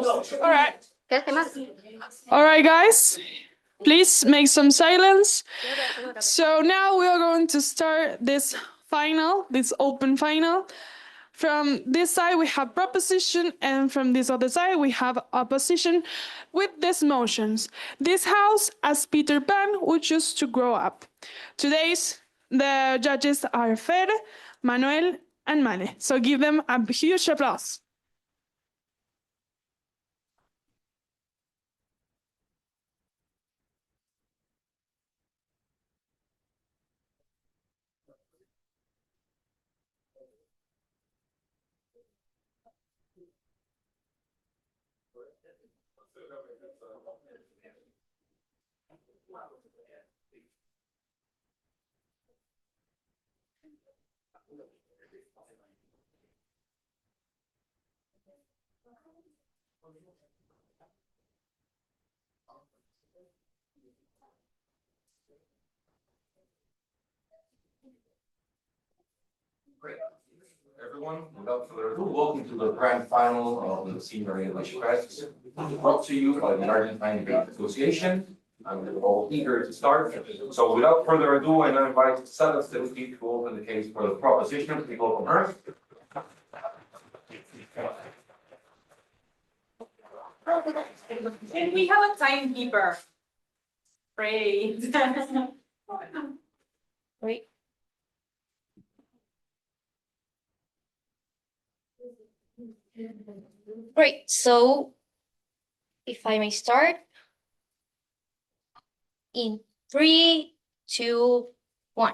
All right. All right, guys. Please make some silence. So now we are going to start this open final. From this side, we have proposition, and from this other side, we have opposition with these motions. This house, as Peter Pan, would choose to grow up. Today's the judges are Fer, Manuel, and Male. So give them a huge applause. Great. Everyone, without further ado, welcome to the grand final of the Senior English Fest, brought to you by the Argentine Debating Association. I'm all eager to start. So without further ado, I now invite Sada Stilsky to open the case for the proposition. Please welcome her. And we have a timekeeper. Great. Great. Great. So, if I may start, in 3, 2, 1.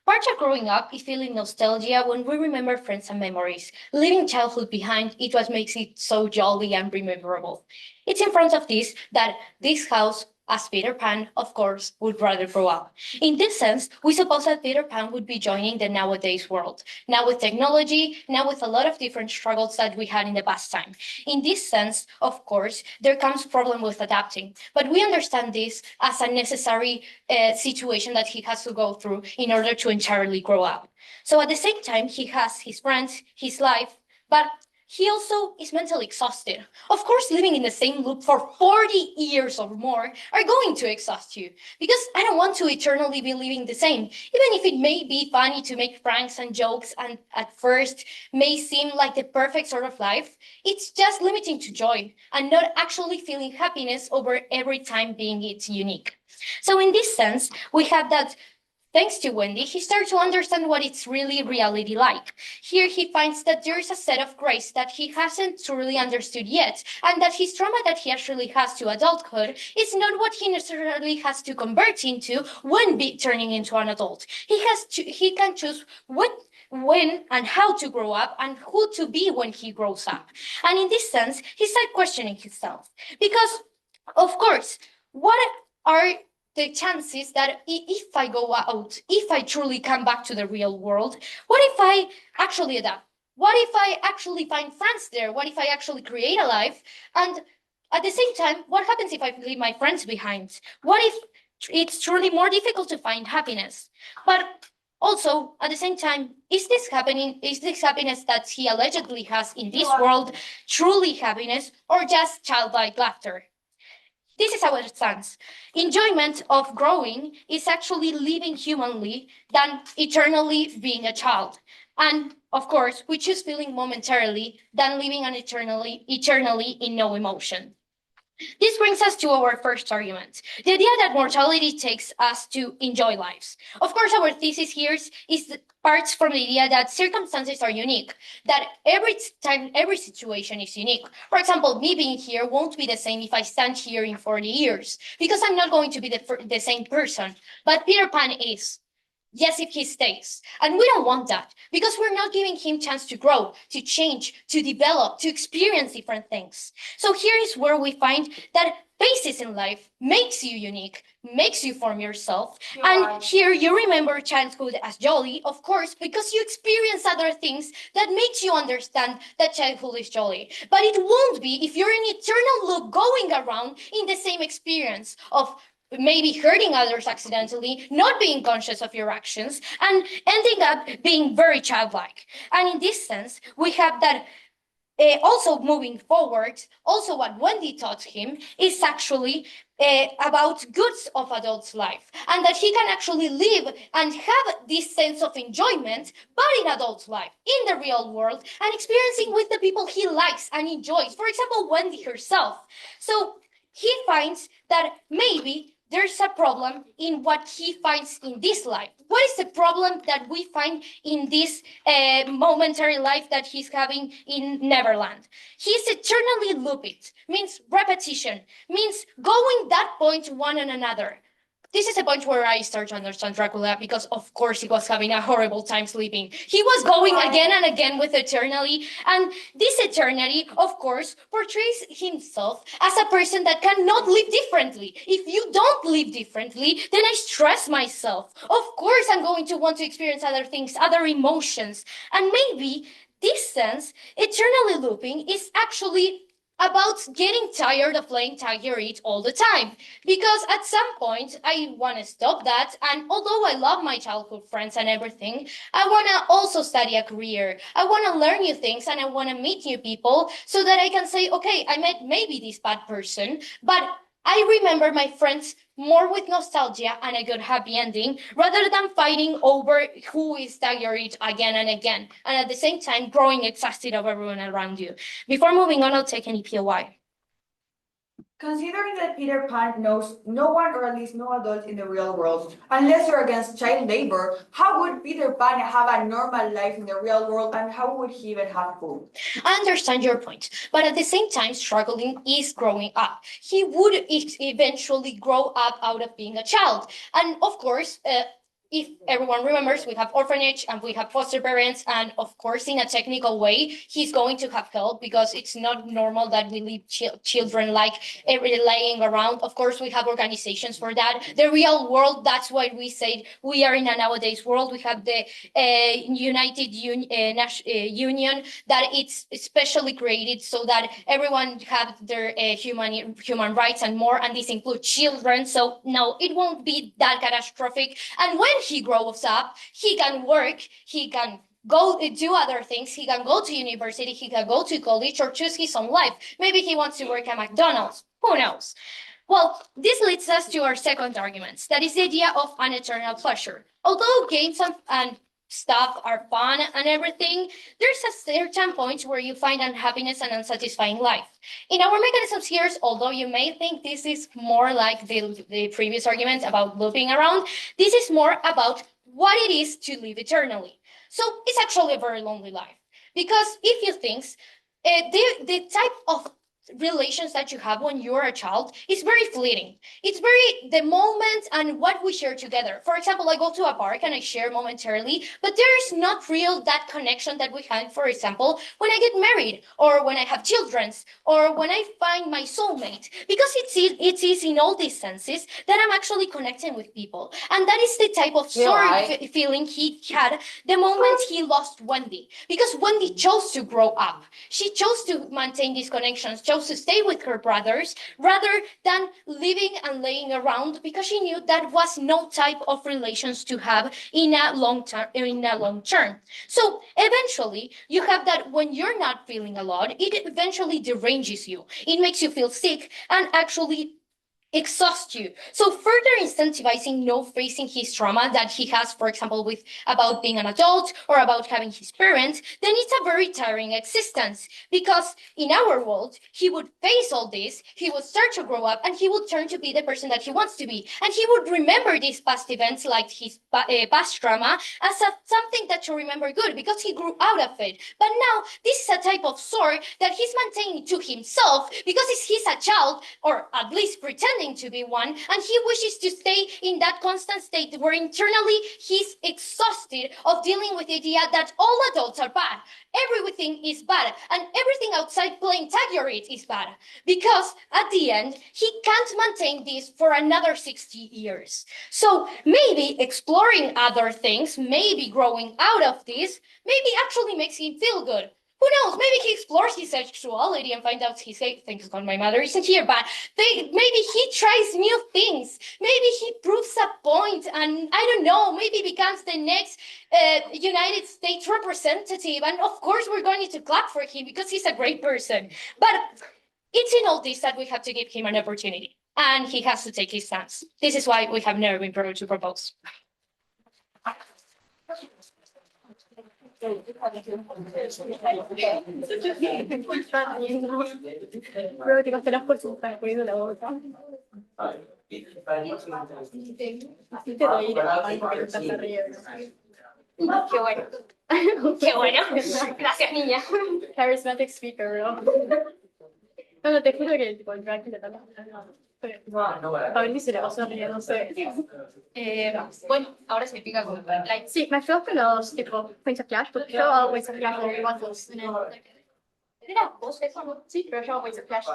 Part of growing up is feeling nostalgia when we remember friends and memories. Leaving childhood behind is what makes it so jolly and rememberable. It's in front of this that this house, as Peter Pan, of course, would rather grow up. In this sense, we suppose that Peter Pan would be joining the nowadays world, now with technology, now with a lot of different struggles that we had in the past time. In this sense, of course, there comes problem with adapting, but we understand this as a necessary situation that he has to go through in order to entirely grow up. So at the same time, he has his friends, his life, but he also is mentally exhausted. Of course, living in the same loop for 40 years or more are going to exhaust you, because I don't want to eternally be living the same. Even if it may be funny to make pranks and jokes and at first may seem like the perfect sort of life, it's just limiting to joy and not actually feeling happiness over every time being it's unique. So in this sense, we have that. Thanks to Wendy, he starts to understand what it's really reality like. Here he finds that there is a set of grace that he hasn't truly understood yet, and that his trauma that he actually has to adulthood is not what he necessarily has to convert into when turning into an adult. He can choose what, when, and how to grow up and who to be when he grows up. And in this sense, he starts questioning himself. Because, of course, what are the chances that if I go out, if I truly come back to the real world, what if I actually adapt? What if I actually find friends there? What if I actually create a life? And at the same time, what happens if I leave my friends behind? What if it's truly more difficult to find happiness? But also, at the same time, is this happiness that he allegedly has in this world truly happiness or just childlike laughter? This is our stance. Enjoyment of growing is actually living humanly than eternally being a child. And of course, we choose feeling momentarily than living an eternally in no emotion. This brings us to our first argument, the idea that mortality takes us to enjoy lives. Of course, our thesis here is parts from the idea that circumstances are unique, that every time, every situation is unique. For example, me being here won't be the same if I stand here in 40 years, because I'm not going to be the same person, but Peter Pan is. Yes, if he stays. And we don't want that, because we're not giving him chance to grow, to change, to develop, to experience different things. So here is where we find that phases in life makes you unique, makes you form yourself. And here you remember childhood as jolly, of course, because you experience other things that makes you understand that childhood is jolly. But it won't be if you're in eternal loop going around in the same experience of maybe hurting others accidentally, not being conscious of your actions, and ending up being very childlike. And in this sense, we have that also moving forward, also what Wendy taught him is actually about goods of adult's life, and that he can actually live and have this sense of enjoyment, but in adult life, in the real world, and experiencing with the people he likes and enjoys. For example, Wendy herself. So he finds that maybe there's a problem in what he finds in this life. What is the problem that we find in this momentary life that he's having in Neverland? He's eternally looping, means repetition, means going that point one and another. This is a point where I start to understand Dracula, because of course he was having a horrible time sleeping. He was going again and again with eternity, and this eternity, of course, portrays himself as a person that cannot live differently. If you don't live differently, then I stress myself. Of course, I'm going to want to experience other things, other emotions, and maybe this sense, eternally looping, is actually about getting tired of playing tag your it all the time. Because at some point, I want to stop that. And although I love my childhood friends and everything, I want to also study a career. I want to learn new things and I want to meet new people so that I can say, okay, I met maybe this bad person, but I remember my friends more with nostalgia and a good happy ending rather than fighting over who is staggered again and again, and at the same time growing exhausted of everyone around you. Before moving on, I'll take any POI. Considering that Peter Pan knows no one, or at least no adult in the real world, unless you're against child labor, how would Peter Pan have a normal life in the real world, and how would he even have food? I understand your point, but at the same time, struggling is growing up. He would eventually grow up out of being a child. And of course, if everyone remembers, we have orphanage and we have foster parents, and of course, in a technical way, he's going to have help because it's not normal that we leave children like laying around. Of course, we have organizations for that. The real world, that's why we say we are in a nowadays world. We have the United Union that it's specially created so that everyone have their human rights and more, and this includes children. So no, it won't be that catastrophic. And when he grows up, he can work, he can go do other things, he can go to university, he can go to college or choose his own life. Maybe he wants to work at McDonald's, who knows? Well, this leads us to our second argument, that is the idea of an eternal pleasure. Although games and stuff are fun and everything, there's a certain point where you find unhappiness and unsatisfying life. In our mechanisms here, although you may think this is more like the previous argument about looping around, this is more about what it is to live eternally. So it's actually a very lonely life. Because if you think, the type of relations that you have when you're a child is very fleeting. It's very the moment and what we share together. For example, I go to a park and I share momentarily, but there is not real that connection that we had, for example, when I get married or when I have children or when I find my soulmate, because it is in all these senses that I'm actually connecting with people. And that is the type of feeling he had the moment he lost Wendy, because Wendy chose to grow up. She chose to maintain these connections, chose to stay with her brothers rather than living and laying around, because she knew that was no type of relations to have in a long term. So eventually you have that when you're not feeling a lot, it eventually deranges you. It makes you feel sick and actually exhaust you. So further incentivizing no facing his trauma that he has, for example, with about being an adult or about having his parents, then it's a very tiring existence, because in our world, he would face all this, he would start to grow up, and he would turn to be the person that he wants to be. And he would remember these past events like his past trauma as something that to remember good, because he grew out of it. But now this is a type of sword that he's maintaining to himself because he's a child, or at least pretending to be one, and he wishes to stay in that constant state where internally he's exhausted of dealing with the idea that all adults are bad, everything is bad, and everything outside playing tag is bad, because at the end he can't maintain this for another 60 years. So maybe exploring other things, maybe growing out of this, maybe actually makes him feel good. Who knows? Maybe he explores his sexuality and finds out he's gay. Thanks God my mother isn't here, but maybe he tries new things. Maybe he proves a point, and I don't know, maybe becomes the next United States representative. And of course, we're going to clap for him because he's a great person. But it's in all this that we have to give him an opportunity, and he has to take his stance. This is why we have never been able to propose. Bro, te las por su poniendo la boca. Así te doy porque estás arriba. Qué bueno. Qué bueno. Gracias, niña. Charismatic speaker, bro. No, te juro que tipo, el drag le está a ver si se le pasó riendo, no sé. Bueno, ahora significa como like. Sí, me feo con los tipo points of flash, porque yo hago points of flash de waffles en el. ¿Era vos eso, no? Sí, pero yo hago points of flash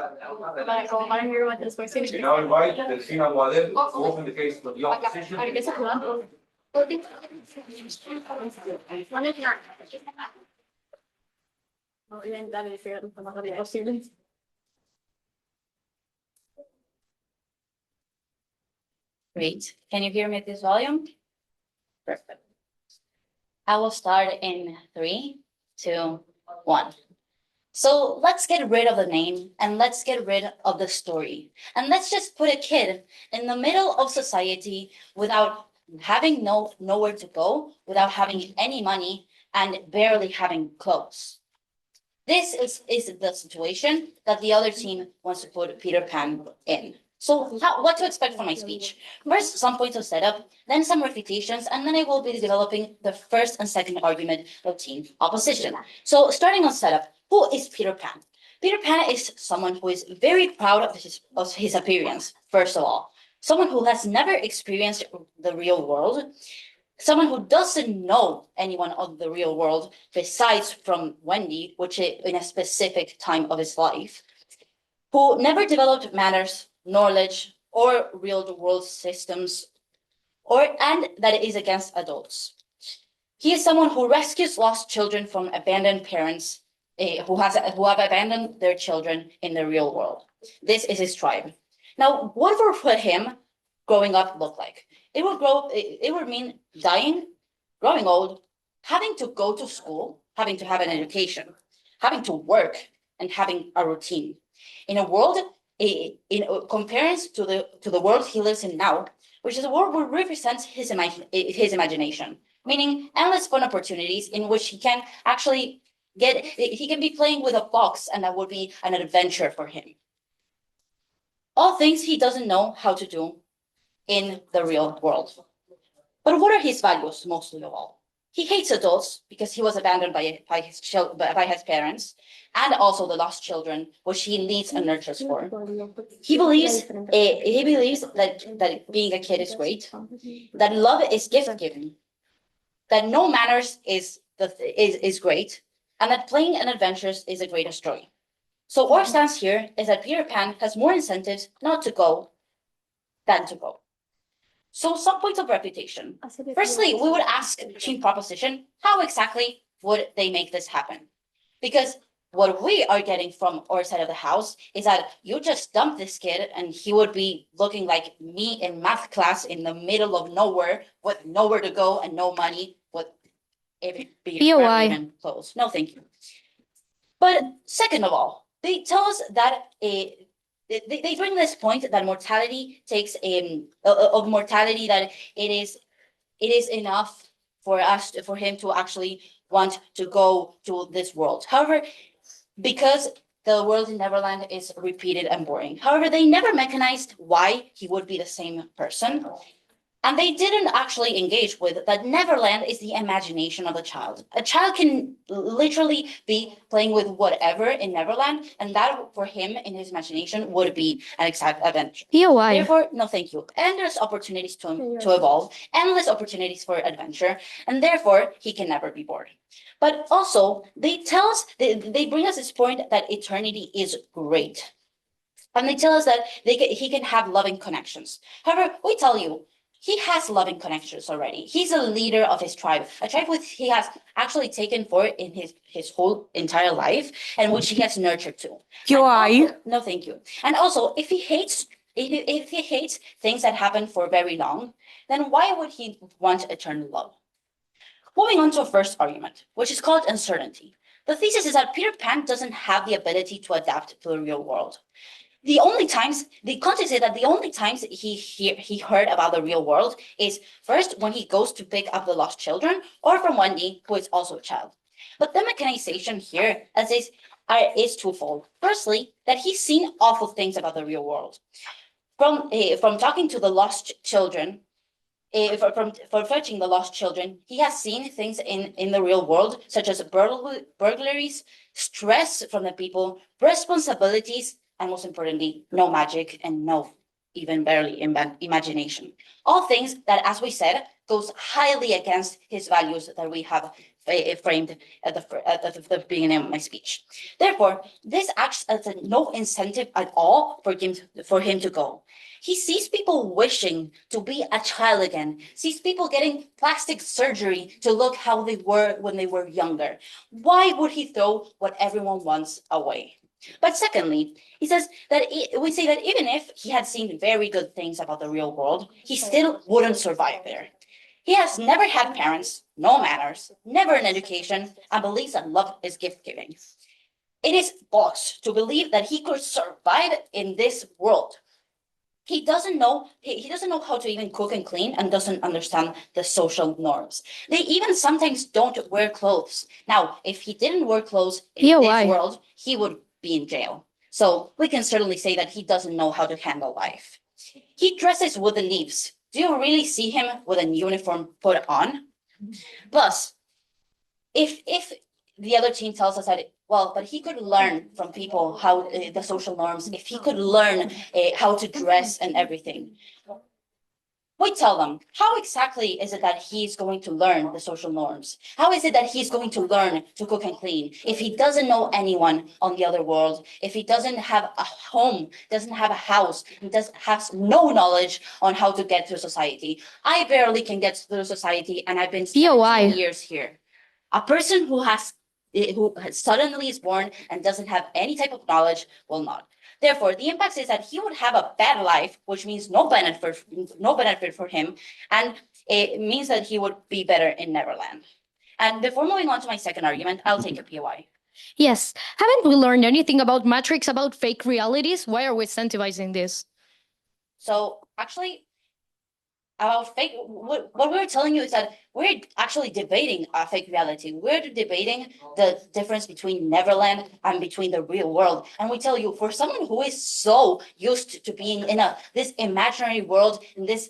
como para ver what this was. You now invite Delfina Guadel to open the case for the opposition. A ver, ¿qué se juega? Voy a intentar decir lo más rápido posible. Great. Can you hear me at this volume? Perfect. I will start in 3, 2, 1. So let's get rid of the name and let's get rid of the story. And let's just put a kid in the middle of society without having nowhere to go, without having any money, and barely having clothes. This is the situation that the other team wants to put Peter Pan in. So what to expect from my speech? First, some points of setup, then some refutations, and then I will be developing the first and second argument of team opposition. So starting on setup, who is Peter Pan? Peter Pan is someone who is very proud of his appearance, first of all. Someone who has never experienced the real world. Someone who doesn't know anyone of the real world besides from Wendy, which is in a specific time of his life. Who never developed manners, knowledge, or real-world systems, and that it is against adults. He is someone who rescues lost children from abandoned parents who have abandoned their children in the real world. This is his tribe. Now, what would him growing up look like? It would mean dying, growing old, having to go to school, having to have an education, having to work, and having a routine. In a world in comparison to the world he lives in now, which is a world where represents his imagination, meaning endless fun opportunities in which he can actually he can be playing with a fox, and that would be an adventure for him. All things he doesn't know how to do in the real world. But what are his values mostly of all? He hates adults because he was abandoned by his parents, and also the lost children, which he leads and nurtures for. He believes that being a kid is great, that love is gift-giving, that no manners is great, and that playing and adventures is the greatest joy. So our stance here is that Peter Pan has more incentives not to go than to go. So some points of reputation. Firstly, we would ask team proposition, how exactly would they make this happen? Because what we are getting from our side of the house is that you just dump this kid and he would be looking like me in math class in the middle of nowhere with nowhere to go and no money, with even clothes. No, thank you. But second of all, they tell us that they bring this point that mortality takes of mortality, that it is enough for him to actually want to go to this world. However, because the world in Neverland is repeated and boring. However, they never mechanized why he would be the same person. And they didn't actually engage with that Neverland is the imagination of a child. A child can literally be playing with whatever in Neverland, and that for him in his imagination would be an exact adventure. Therefore, no thank you. Endless opportunities to evolve, endless opportunities for adventure, and therefore he can never be bored. But also, they tell us, they bring us this point that eternity is great. And they tell us that he can have loving connections. However, we tell you, he has loving connections already. He's a leader of his tribe, a tribe which he has actually taken for in his whole entire life and which he has nurtured to. POI. No, thank you. And also, if he hates things that happen for very long, then why would he want eternal love? Moving on to a first argument, which is called uncertainty. The thesis is that Peter Pan doesn't have the ability to adapt to the real world. The context is that the only times he heard about the real world is first when he goes to pick up the lost children, or from Wendy, who is also a child. But the mechanization here is twofold. Firstly, that he's seen awful things about the real world. From talking to the lost children, from fetching the lost children, he has seen things in the real world, such as burglaries, stress from the people, responsibilities, and most importantly, no magic and no even barely imagination. All things that, as we said, goes highly against his values that we have framed at the beginning of my speech. Therefore, this acts as no incentive at all for him to go. He sees people wishing to be a child again, sees people getting plastic surgery to look how they were when they were younger. Why would he throw what everyone wants away? But secondly, we say that even if he had seen very good things about the real world, he still wouldn't survive there. He has never had parents, no manners, never an education, and believes that love is gift giving. It is false to believe that he could survive in this world. He doesn't know how to even cook and clean and doesn't understand the social norms. They even sometimes don't wear clothes. Now, if he didn't wear clothes in this world, he would be in jail. So we can certainly say that he doesn't know how to handle life. He dresses with the leaves. Do you really see him with a uniform put on? Plus, if the other team tells us that, well, but he could learn from people how the social norms, if he could learn how to dress and everything. We tell them, how exactly is it that he's going to learn the social norms? How is it that he's going to learn to cook and clean if he doesn't know anyone on the other world, if he doesn't have a home, doesn't have a house, and has no knowledge on how to get through society? I barely can get through society, and I've been 17 years here. A person who suddenly is born and doesn't have any type of knowledge will not. Therefore, the impact is that he would have a bad life, which means no benefit for him, and it means that he would be better in Neverland. And before moving on to my second argument, I'll take a POI. Yes. Haven't we learned anything about Matrix, about fake realities? Why are we incentivizing this? So actually, about fake, what we're telling you is that we're actually debating a fake reality. We're debating the difference between Neverland and between the real world. And we tell you, for someone who is so used to being in this imaginary world, in this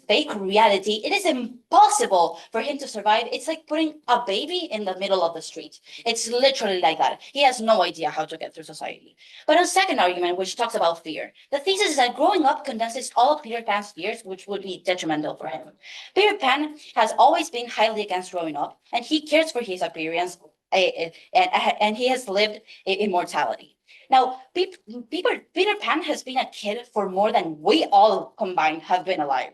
fake reality, it is impossible for him to survive. It's like putting a baby in the middle of the street. It's literally like that. He has no idea how to get through society. But a second argument, which talks about fear, the thesis is that growing up condenses all of Peter Pan's fears, which would be detrimental for him. Peter Pan has always been highly against growing up, and he cares for his appearance, and he has lived immortality. Now, Peter Pan has been a kid for more than we all combined have been alive.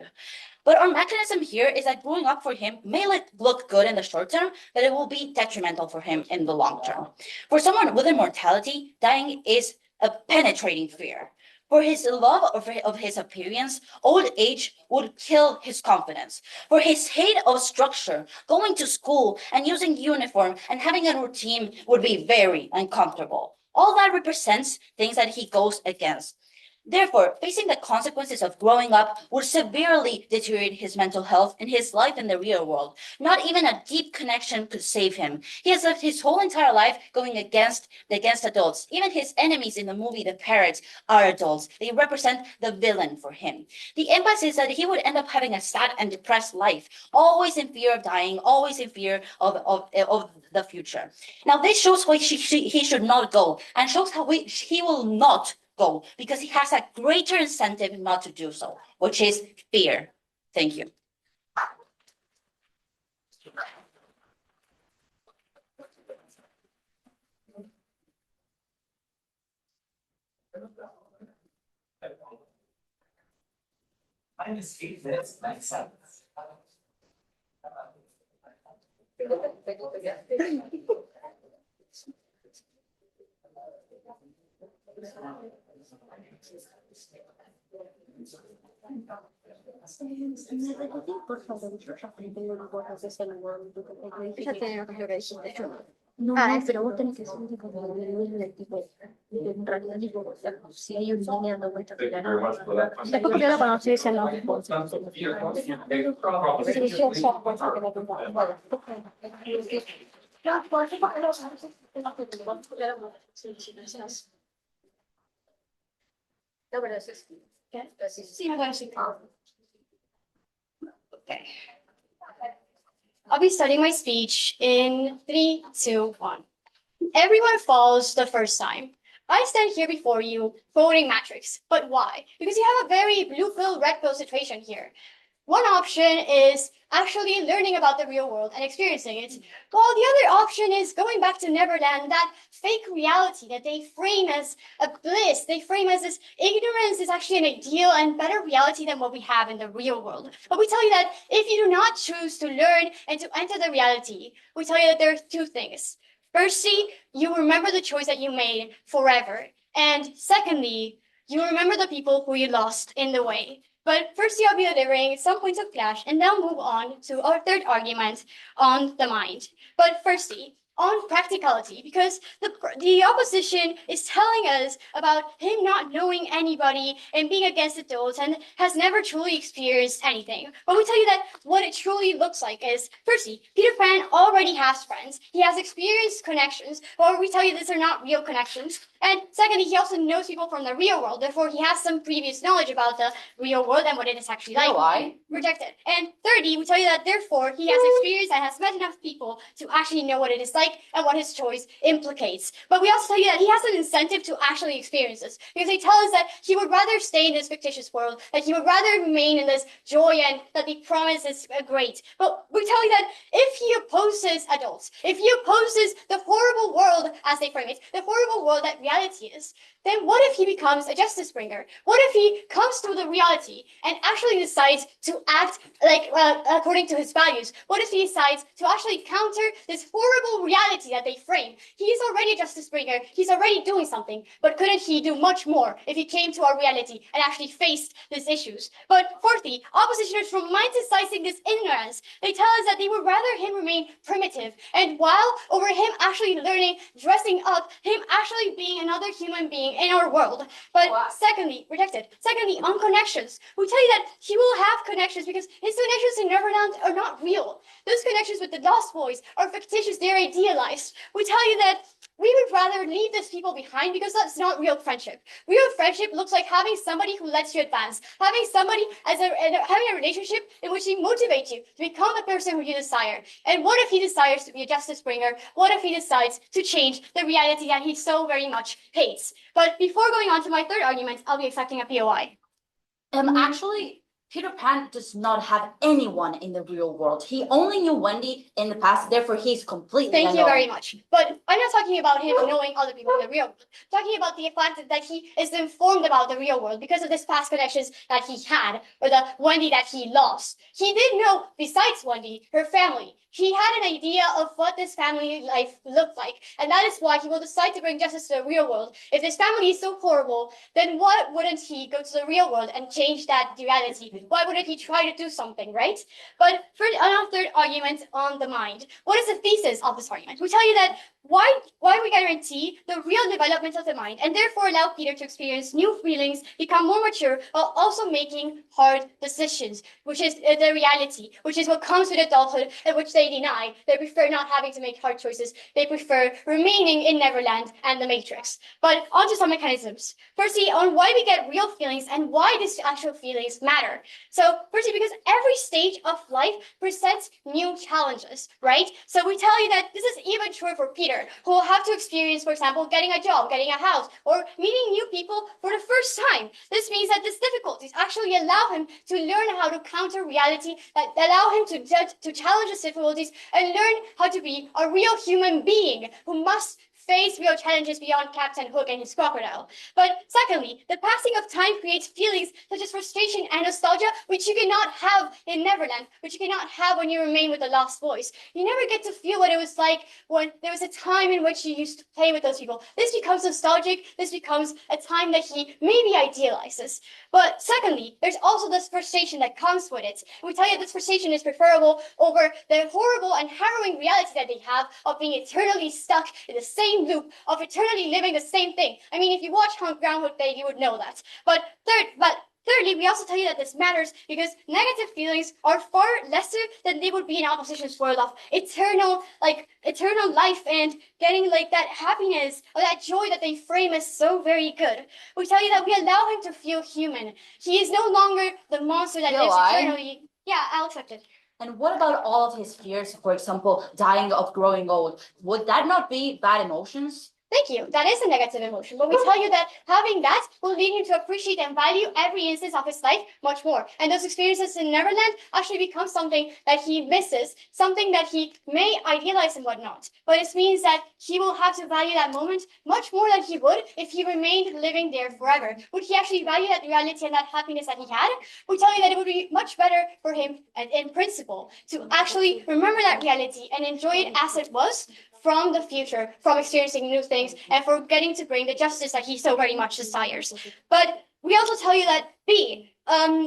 But our mechanism here is that growing up for him may look good in the short term, but it will be detrimental for him in the long term. For someone with immortality, dying is a penetrating fear. For his love of his appearance, old age would kill his confidence. For his hate of structure, going to school and using uniform and having a routine would be very uncomfortable. All that represents things that he goes against. Therefore, facing the consequences of growing up would severely deteriorate his mental health and his life in the real world. Not even a deep connection could save him. He has lived his whole entire life going against adults. Even his enemies in the movie, the parrots, are adults. They represent the villain for him. The impact is that he would end up having a sad and depressed life, always in fear of dying, always in fear of the future. Now, this shows why he should not go, and shows how he will not go, because he has a greater incentive not to do so, which is fear. Thank you. -8 minutes, 9 seconds. Pero vos tenés que ser como del tipo, en realidad, tipo, si hay un línea dando vueltas. Thank you very much for that. Después que lo conocí, decían no. Sí, me parece. Okay. I'll be starting my speech in 3, 2, 1. Everyone falls the first time. I stand here before you quoting matrix. But why? Because you have a very blue pill, red pill situation here. One option is actually learning about the real world and experiencing it, while the other option is going back to Neverland, that fake reality that they frame as a bliss, they frame as this ignorance is actually an ideal and better reality than what we have in the real world. But we tell you that if you do not choose to learn and to enter the reality, we tell you that there are two things. Firstly, you remember the choice that you made forever. And secondly, you remember the people who you lost in the way. But firstly, I'll be delivering some points of clash and then move on to our third argument on the mind. But firstly, on practicality, because the opposition is telling us about him not knowing anybody and being against adults and has never truly experienced anything. But we tell you that what it truly looks like is, firstly, Peter Pan already has friends. He has experienced connections, or we tell you these are not real connections. And secondly, he also knows people from the real world. Therefore, he has some previous knowledge about the real world and what it is actually like. Why? Rejected. And thirdly, we tell you that therefore he has experience and has met enough people to actually know what it is like and what his choice implicates. But we also tell you that he has an incentive to actually experience this, because they tell us that he would rather stay in this fictitious world, that he would rather remain in this joy and that the promise is great. But we tell you that if he opposes adults, if he opposes the horrible world, as they frame it, the horrible world that reality is, then what if he becomes a justice bringer? What if he comes to the reality and actually decides to act like according to his values? What if he decides to actually counter this horrible reality that they frame? He's already a justice bringer. He's already doing something. But couldn't he do much more if he came to our reality and actually faced these issues? But fourthly, oppositioners romanticizing this ignorance, they tell us that they would rather him remain primitive. And while over him actually learning, dressing up, him actually being another human being in our world. But secondly, rejected. Secondly, on connections, we tell you that he will have connections because his connections in Neverland are not real. Those connections with the Lost Boys are fictitious, they're idealized. We tell you that we would rather leave these people behind because that's not real friendship. Real friendship looks like having somebody who lets you advance, having somebody having a relationship in which he motivates you to become the person who you desire. And what if he desires to be a justice bringer? What if he decides to change the reality that he so very much hates? But before going on to my third argument, I'll be accepting a POI. Actually, Peter Pan does not have anyone in the real world. He only knew Wendy in the past, therefore he's completely Thank alone. you very much. But I'm not talking about him knowing other people in the real world. I'm talking about the fact that he is informed about the real world because of this past connections that he had, or the Wendy that he lost. He did know, besides Wendy, her family. He had an idea of what this family life looked like, and that is why he will decide to bring justice to the real world. If this family is so horrible, then why wouldn't he go to the real world and change that reality? Why wouldn't he try to do something, right? But for our third argument on the mind, what is the thesis of this argument? We tell you that why we guarantee the real development of the mind and therefore allow Peter to experience new feelings, become more mature, while also making hard decisions, which is the reality, which is what comes with adulthood and which they deny. They prefer not having to make hard choices. They prefer remaining in Neverland and the Matrix. But on to some mechanisms. Firstly, on why we get real feelings and why these actual feelings matter. So firstly, because every stage of life presents new challenges, right? So we tell you that this is even true for Peter, who will have to experience, for example, getting a job, getting a house, or meeting new people for the first time. This means that these difficulties actually allow him to learn how to counter reality, that allow him to challenge these difficulties and learn how to be a real human being who must face real challenges beyond Captain Hook and his crocodile. But secondly, the passing of time creates feelings such as frustration and nostalgia, which you cannot have in Neverland, which you cannot have when you remain with the lost boys. You never get to feel what it was like when there was a time in which you used to play with those people. This becomes nostalgic. This becomes a time that he maybe idealizes. But secondly, there's also this frustration that comes with it. And we tell you this frustration is preferable over the horrible and harrowing reality that they have of being eternally stuck in the same loop, of eternally living the same thing. I mean, if you watch Groundhog Day, you would know that. But thirdly, we also tell you that this matters because negative feelings are far lesser than they would be in opposition's world of eternal life and getting like that happiness or that joy that they frame as so very good. We tell you that we allow him to feel human. He is no longer the monster that lives eternally. Yeah, I'll accept it. And what about all of his fears, for example, dying of growing old? Would that not be bad emotions? Thank you. That is a negative emotion, but we tell you that having that will lead him to appreciate and value every instance of his life much more. And those experiences in Neverland actually become something that he misses, something that he may idealize and whatnot. But it means that he will have to value that moment much more than he would if he remained living there forever. Would he actually value that reality and that happiness that he had? We tell you that it would be much better for him, in principle, to actually remember that reality and enjoy it as it was, from the future, from experiencing new things, and for getting to bring the justice that he so very much desires. But we also tell you that B,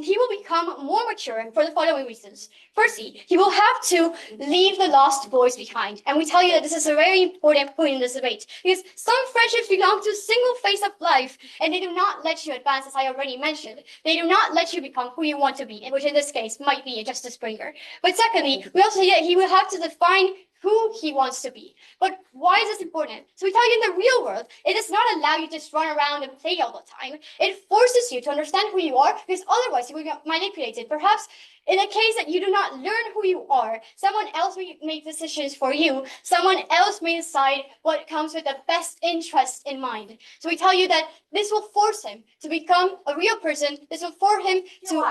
he will become more mature for the following reasons. Firstly, he will have to leave the lost boys behind. And we tell you that this is a very important point in this debate, because some friendships belong to a single phase of life, and they do not let you advance, as I already mentioned. They do not let you become who you want to be, which in this case might be a justice bringer. But secondly, we also say that he will have to define who he wants to be. But why is this important? So we tell you in the real world, it does not allow you to just run around and play all the time. It forces you to understand who you are, because otherwise you will get manipulated. Perhaps in a case that you do not learn who you are, someone else may make decisions for you. Someone else may decide what comes with the best interest in mind. So we tell you that this will force him to become a real person. This will force him to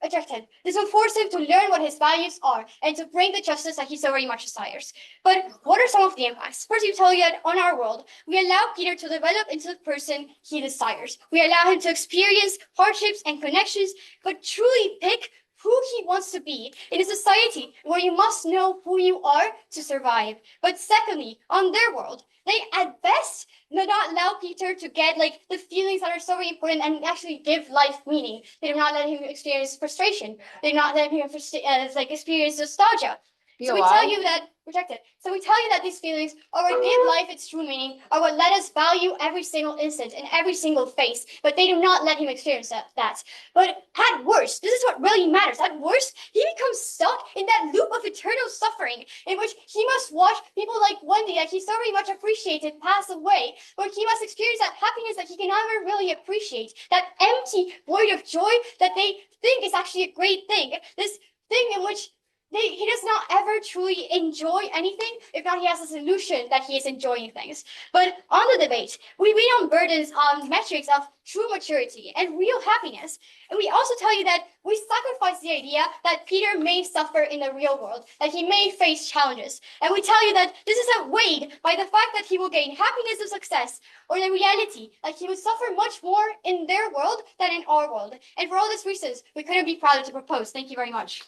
attracted. This will force him to learn what his values are and to bring the justice that he so very much desires. But what are some of the impacts? First, we tell you that on our world, we allow Peter to develop into the person he desires. We allow him to experience hardships and connections, but truly pick who he wants to be in a society where you must know who you are to survive. But secondly, on their world, they at best do not allow Peter to get like the feelings that are so very important and actually give life meaning. They do not let him experience frustration. They do not let him experience nostalgia. So we tell you that rejected. So we tell you that these feelings are what give life its true meaning, are what let us value every single instant and every single face, but they do not let him experience that. But at worst, this is what really matters. At worst, he becomes stuck in that loop of eternal suffering in which he must watch people like Wendy that he so very much appreciated pass away, where he must experience that happiness that he can never really appreciate, that empty void of joy that they think is actually a great thing, this thing in which he does not ever truly enjoy anything, if not he has this illusion that he is enjoying things. But on the debate, we read on burdens on metrics of true maturity and real happiness. And we also tell you that we sacrifice the idea that Peter may suffer in the real world, that he may face challenges. And we tell you that this is outweighed by the fact that he will gain happiness of success, or the reality that he will suffer much more in their world than in our world. And for all these reasons, we couldn't be prouder to propose. Thank you very much.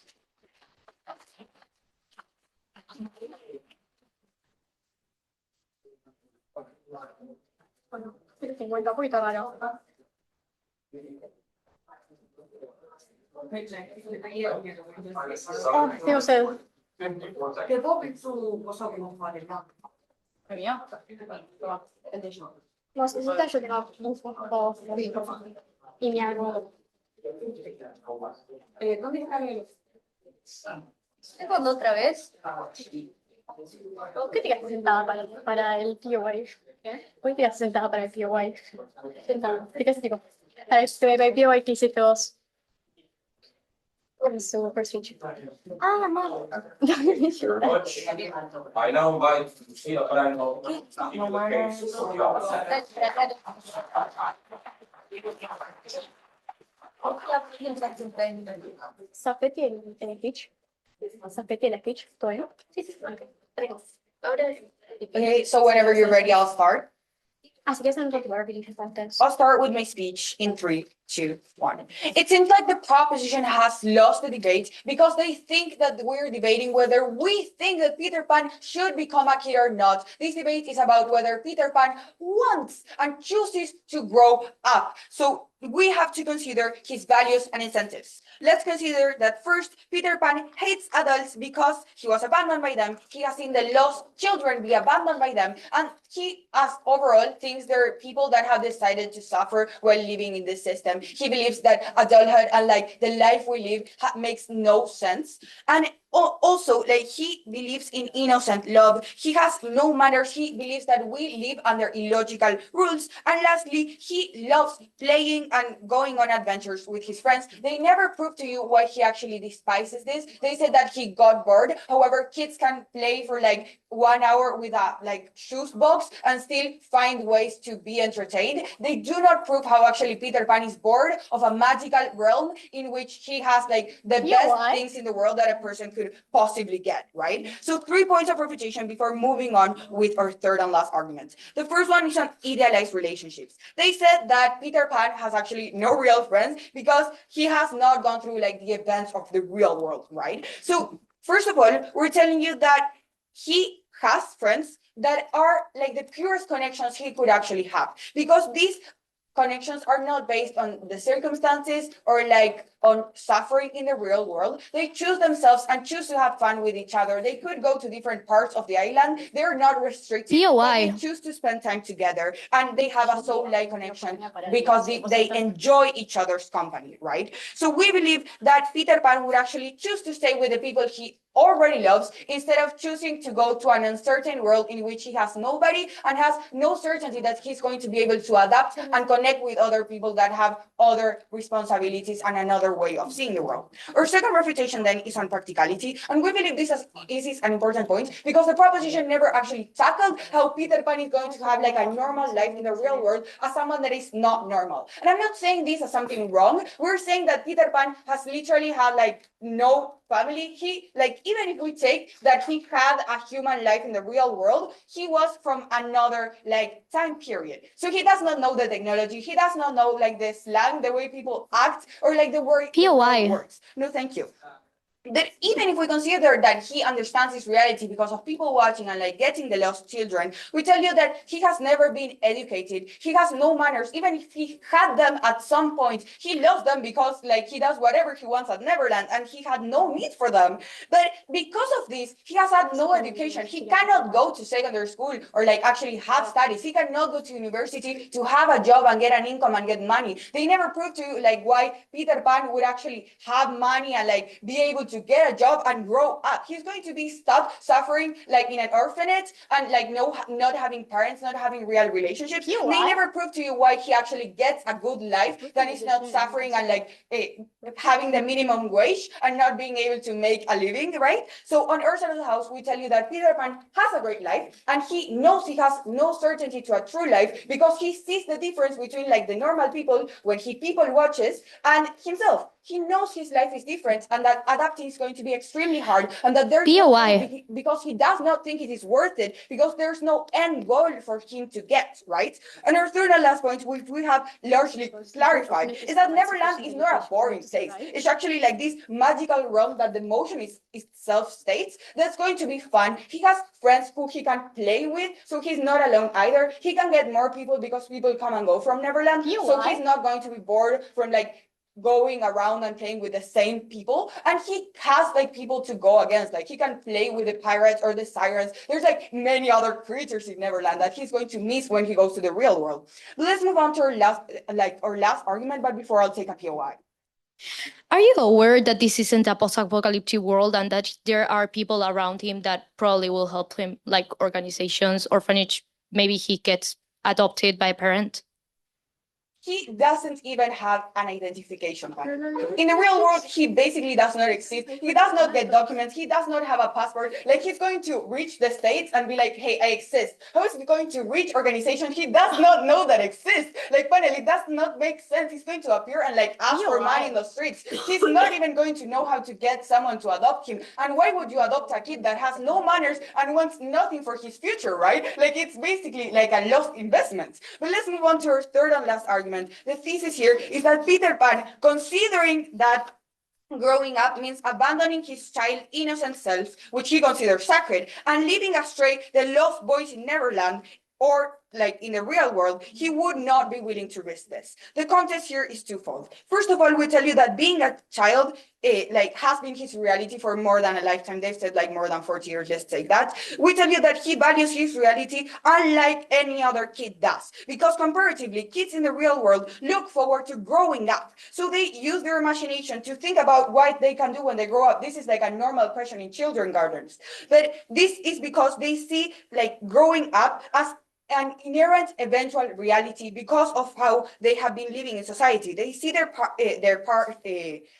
Devo su osobną chorobę. Ja? Właśnie też chyba po imieniu. ¿Dónde está el? ¿Cuándo otra vez? ¿Por qué te quedaste sentada para el POA? ¿Por qué te quedaste sentada para el POA? Sentada. ¿Te quedaste tipo? Para el POA que hiciste vos. So first feature. Ah, no. Very much. I now invite Lucila Franco. Sapete el speech. Sapete el speech. ¿Todo bien? Sí, sí. Okay. Ahora Okay, so whenever you're ready, I'll start. Así que se nos va a repetir estas. I'll start with my speech in 3, 2, 1. It seems like the proposition has lost the debate because they think that we're debating whether we think that Peter Pan should become a kid or not. This debate is about whether Peter Pan wants and chooses to grow up. So we have to consider his values and incentives. Let's consider that first, Peter Pan hates adults because he was abandoned by them. He has seen the lost children be abandoned by them. And he, as overall, thinks they're people that have decided to suffer while living in this system. He believes that adulthood and like the life we live makes no sense. And also, like he believes in innocent love. He has no manners. He believes that we live under illogical rules. And lastly, he loves playing and going on adventures with his friends. They never prove to you why he actually despises this. They said that he got bored. However, kids can play for like 1 hour with a like shoes box and still find ways to be entertained. They do not prove how actually Peter Pan is bored of a magical realm in which he has like the best things in the world that a person could possibly get, right? So 3 points of refutation before moving on with our third and last argument. The first one is on idealized relationships. They said that Peter Pan has actually no real friends because he has not gone through like the events of the real world, right? So first of all, we're telling you that he has friends that are like the purest connections he could actually have, because these connections are not based on the circumstances or like on suffering in the real world. They choose themselves and choose to have fun with each other. They could go to different parts of the island. They're not restricted. But they choose to spend time together, and they have a soul-like connection because they enjoy each other's company, right? So we believe that Peter Pan would actually choose to stay with the people he already loves instead of choosing to go to an uncertain world in which he has nobody and has no certainty that he's going to be able to adapt and connect with other people that have other responsibilities and another way of seeing the world. Our second refutation then is on practicality, and we believe this is an important point because the proposition never actually tackled how Peter Pan is going to have like a normal life in the real world as someone that is not normal. And I'm not saying this as something wrong. We're saying that Peter Pan has literally had like no family. He like, even if we take that he had a human life in the real world, he was from another like time period. So he does not know the technology. He does not know like the slang, the way people act, or like the word works. No, thank you. That even if we consider that he understands his reality because of people watching and like getting the lost children, we tell you that he has never been educated. He has no manners. Even if he had them at some point, he lost them because like he does whatever he wants at Neverland and he had no need for them. But because of this, he has had no education. He cannot go to secondary school or like actually have studies. He cannot go to university to have a job and get an income and get money. They never proved to you like why Peter Pan would actually have money and like be able to get a job and grow up. He's going to be stuck suffering like in an orphanage and like not having parents, not having real relationships. They never prove to you why he actually gets a good life that is not suffering and like having the minimum wage and not being able to make a living, right? So on our side of the house, we tell you that Peter Pan has a great life and he knows he has no certainty to a true life because he sees the difference between like the normal people when he people watches and himself. He knows his life is different and that adapting is going to be extremely hard and that there's no because he does not think it is worth it because there's no end goal for him to get, right? And our third and last point, which we have largely clarified, is that Neverland is not a boring place. It's actually like this magical realm that the motion is itself states that's going to be fun. He has friends who he can play with, so he's not alone either. He can get more people because people come and go from Neverland, so he's not going to be bored from like going around and playing with the same people, and he has like people to go against. Like he can play with the pirates or the sirens. There's like many other creatures in Neverland that he's going to miss when he goes to the real world. Let's move on to our last argument, but before I'll take a POI. Are you aware that this isn't a post-apocalyptic world and that there are people around him that probably will help him, like organizations, orphanage, maybe he gets adopted by a parent? he doesn't even have an identification card. In the real world, he basically does not exist. He does not get documents. He does not have a passport. Like, he's going to reach the States and be like, hey, I exist. How is he going to reach organization he does not know that exists? Like, finally, it does not make sense. He's going to appear and like ask for money in the streets. He's not even going to know how to get someone to adopt him. And why would you adopt a kid that has no manners and wants nothing for his future, right? Like, it's basically like a lost investment. But let's move on to our third and last argument. The thesis here is that Peter Pan, considering that growing up means abandoning his child innocent self, which he considers sacred, and leaving astray the lost boys in Neverland, or like in the real world, he would not be willing to risk this. The context here is twofold. First of all, we tell you that being a child like has been his reality for more than a lifetime. They've said like more than 40 years, let's take that. We tell you that he values his reality unlike any other kid does, because comparatively, kids in the real world look forward to growing up. So they use their imagination to think about what they can do when they grow up. This is like a normal question in children gardens. But this is because they see like growing up as an inherent eventual reality because of how they have been living in society. They see their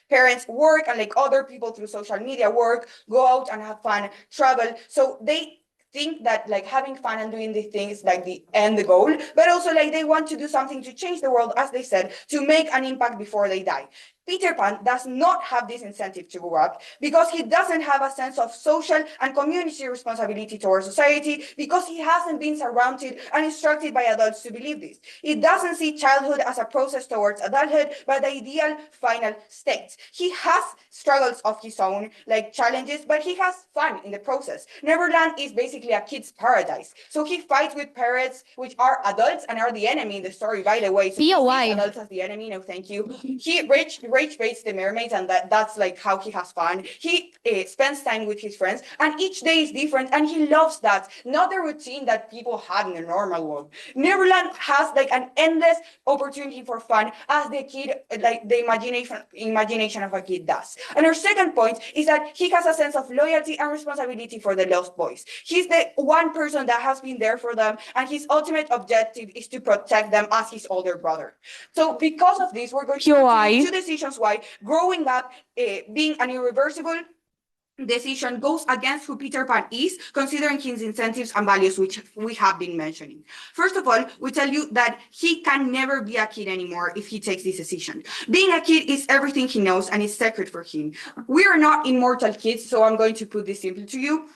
parents work and like other people through social media work, go out and have fun, travel. So they think that like having fun and doing these things like the goal, but also like they want to do something to change the world, as they said, to make an impact before they die. Peter Pan does not have this incentive to grow up because he doesn't have a sense of social and community responsibility towards society, because he hasn't been surrounded and instructed by adults to believe this. He doesn't see childhood as a process towards adulthood, but the ideal final state. He has struggles of his own, like challenges, but he has fun in the process. Neverland is basically a kid's paradise. So he fights with parrots, which are adults and are the enemy in the story, by the way. So he sees adults as the enemy, no thank you. He rage baits the mermaids, and that's like how he has fun. He spends time with his friends, and each day is different, and he loves that, not the routine that people have in the normal world. Neverland has like an endless opportunity for fun, as the kid, like the imagination of a kid does. And our second point is that he has a sense of loyalty and responsibility for the lost boys. He's the one person that has been there for them, and his ultimate objective is to protect them as his older brother. So because of this, we're going to see two decisions why growing up being an irreversible decision goes against who Peter Pan is, considering his incentives and values, which we have been mentioning. First of all, we tell you that he can never be a kid anymore if he takes this decision. Being a kid is everything he knows and is sacred for him. We are not immortal kids, so I'm going to put this simply to you.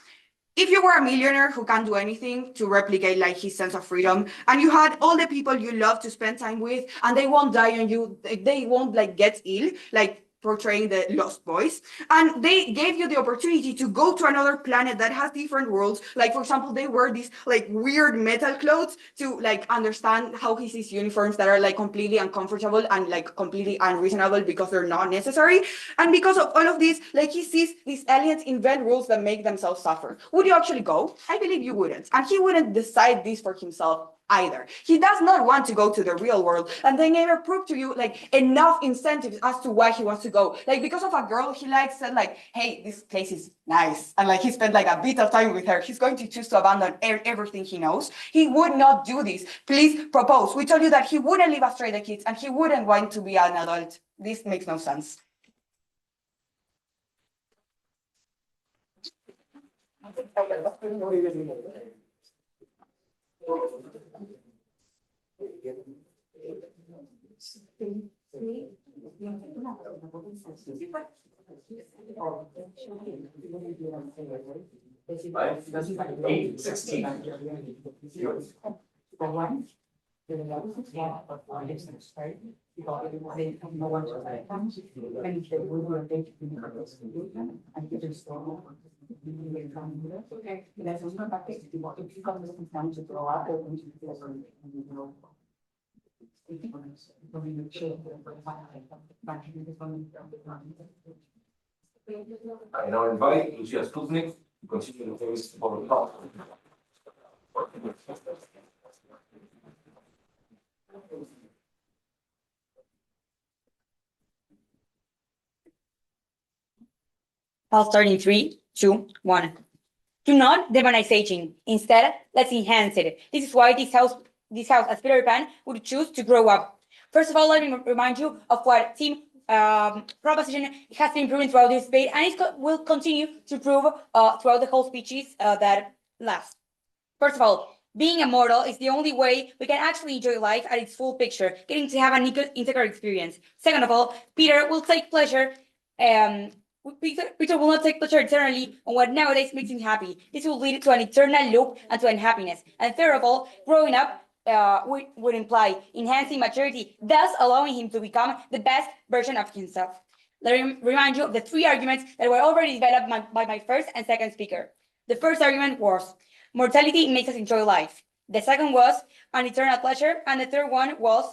If you were a millionaire who can't do anything to replicate like his sense of freedom, and you had all the people you love to spend time with, and they won't die on you, they won't like get ill, like portraying the lost boys, and they gave you the opportunity to go to another planet that has different worlds. Like, for example, they wear these like weird metal clothes to like understand how he sees uniforms that are like completely uncomfortable and like completely unreasonable because they're not necessary. And because of all of this, like he sees these aliens invent rules that make themselves suffer. Would you actually go? I believe you wouldn't. And he wouldn't decide this for himself either. He does not want to go to the real world, and they never prove to you like enough incentives as to why he wants to go. Like, because of a girl he likes, said like, hey, this place is nice, and like he spent like a bit of time with her, he's going to choose to abandon everything he knows. He would not do this. Please propose. We told you that he wouldn't leave astray the kids, and he wouldn't want to be an adult. This makes no sense. I now invite Lucia Stupnik to continue the case for the talk. I'll start in 3, 2, 1. Do not demonize aging. Instead, let's enhance it. This is why this house, as Peter Pan, would choose to grow up. First of all, let me remind you of what team proposition has been proven throughout this debate, and it will continue to prove throughout the whole speeches that last. First of all, being immortal is the only way we can actually enjoy life at its full picture, getting to have an integral experience. Second of all, Peter will take pleasure. Peter will not take pleasure eternally on what nowadays makes him happy. This will lead to an eternal loop and to unhappiness. And third of all, growing up would imply enhancing maturity, thus allowing him to become the best version of himself. Let me remind you of the three arguments that were already developed by my first and second speaker. The first argument was mortality makes us enjoy life. The second was an eternal pleasure, and the third one was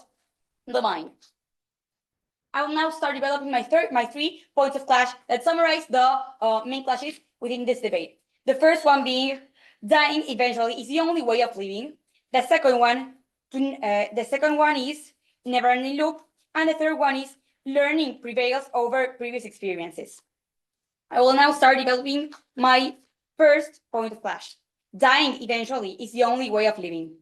the mind. I will now start developing my 3 points of clash that summarize the main clashes within this debate. The first one being dying eventually is the only way of living. The second one is never-ending loop, and the third one is learning prevails over previous experiences. I will now start developing my first point of clash. Dying eventually is the only way of living.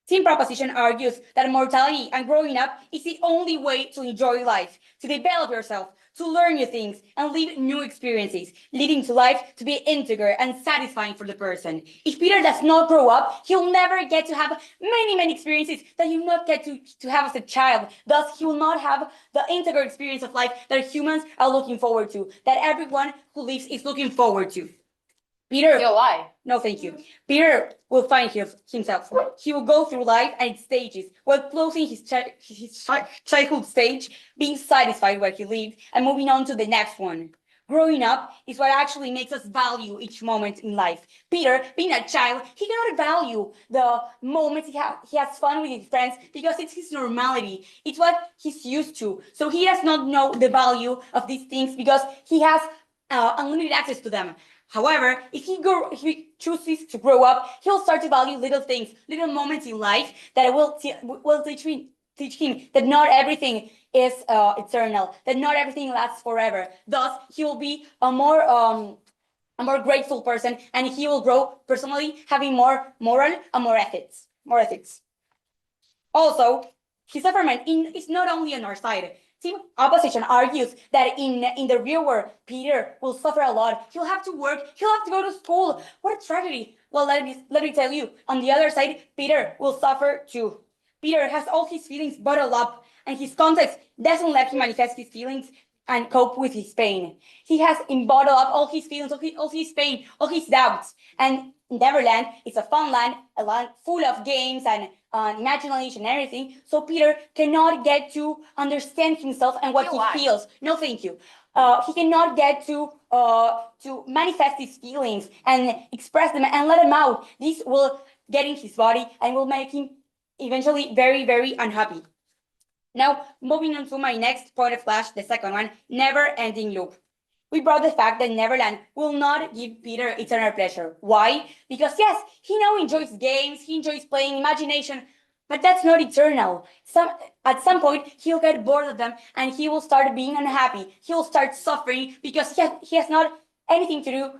Team proposition argues that mortality and growing up is the only way to enjoy life, to develop yourself, to learn new things, and live new experiences, leading to life to be integral and satisfying for the person. If Peter does not grow up, he'll never get to have many experiences that you not get to have as a child. Thus, he will not have the integral experience of life that humans are looking forward to, that everyone who lives is looking forward to. Peter. Still alive. No, thank you. Peter will find himself. He will go through life and its stages, while closing his childhood stage, being satisfied where he lived, and moving on to the next one. Growing up is what actually makes us value each moment in life. Peter, being a child, he cannot value the moments he has fun with his friends because it's his normality. It's what he's used to. So he does not know the value of these things because he has unlimited access to them. However, if he chooses to grow up, he'll start to value little things, little moments in life that will teach him that not everything is eternal, that not everything lasts forever. Thus, he will be a more grateful person, and he will grow personally, having more moral and more ethics. Also, his sufferment is not only on our side. Team opposition argues that in the real world, Peter will suffer a lot. He'll have to work. He'll have to go to school. What a tragedy. Well, let me tell you, on the other side, Peter will suffer too. Peter has all his feelings bottled up, and his context doesn't let him manifest his feelings and cope with his pain. He has bottled up all his feelings, all his pain, all his doubts. And Neverland is a fun land, a land full of games and imagination and everything. So Peter cannot get to understand himself and what he feels. No, thank you. He cannot get to manifest his feelings and express them and let them out. This will get in his body and will make him eventually very unhappy. Now, moving on to my next point of clash, the second one, never-ending loop. We brought the fact that Neverland will not give Peter eternal pleasure. Why? Because yes, he now enjoys games, he enjoys playing imagination, but that's not eternal. At some point, he'll get bored of them and he will start being unhappy. He'll start suffering because he has not anything to do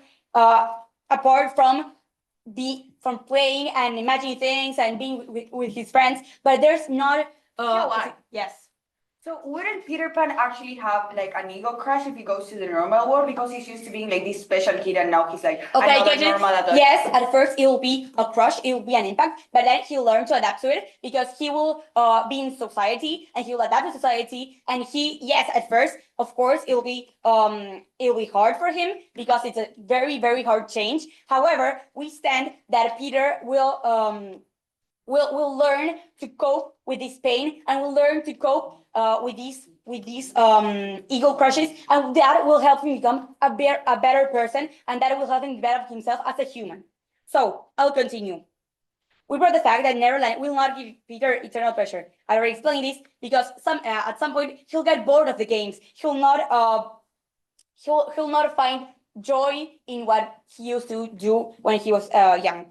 apart from playing and imagining things and being with his friends, but there's not yes. So wouldn't Peter Pan actually have like an ego crush if he goes to the normal world because he's used to being like this special kid and now he's like another normal adult? Yes, at first it will be a crush, it will be an impact, but then he'll learn to adapt to it because he will be in society and he will adapt to society. And at first, of course, it will be hard for him because it's a very hard change. However, we stand that Peter will learn to cope with this pain and will learn to cope with these ego crushes, and that will help him become a better person, and that will help him develop himself as a human. So I'll continue. We brought the fact that Neverland will not give Peter eternal pleasure. I already explained this because at some point he'll get bored of the games. He'll not find joy in what he used to do when he was young.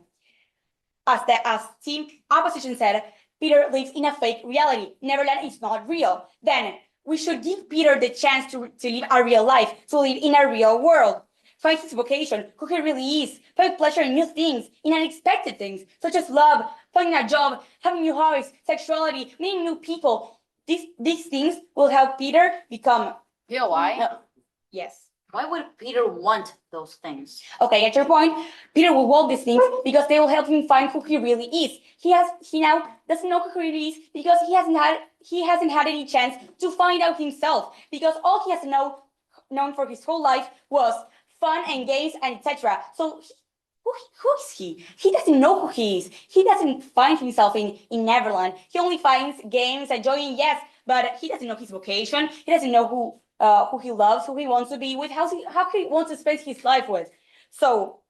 As team opposition said, Peter lives in a fake reality. Neverland is not real. Then we should give Peter the chance to live a real life, to live in a real world. Find his vocation, who he really is. Find pleasure in new things, in unexpected things, such as love, finding a job, having new hobbies, sexuality, meeting new people. These things will help Peter become. why? Yes. Why would Peter want those things? Okay, at your point, Peter will want these things because they will help him find who he really is. He now doesn't know who he really is because he hasn't had any chance to find out himself, because all he has known for his whole life was fun and games and etc. So who is he? He doesn't know who he is. He doesn't find himself in Neverland. He only finds games, enjoying, yes, but he doesn't know his vocation. He doesn't know who he loves, who he wants to be with, how he wants to spend his life with. So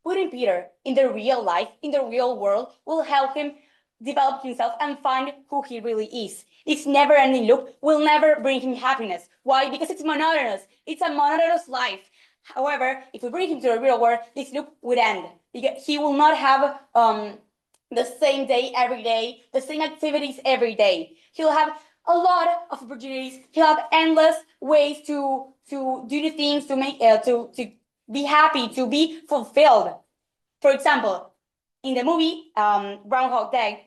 putting Peter in the real life, in the real world, will help him develop himself and find who he really is. This never-ending loop will never bring him happiness. Why? Because it's monotonous. It's a monotonous life. However, if we bring him to the real world, this loop would end, because he will not have the same day every day, the same activities every day. He'll have a lot of opportunities. He'll have endless ways to do the things, to make to be happy, to be fulfilled. For example, in the movie Groundhog Day,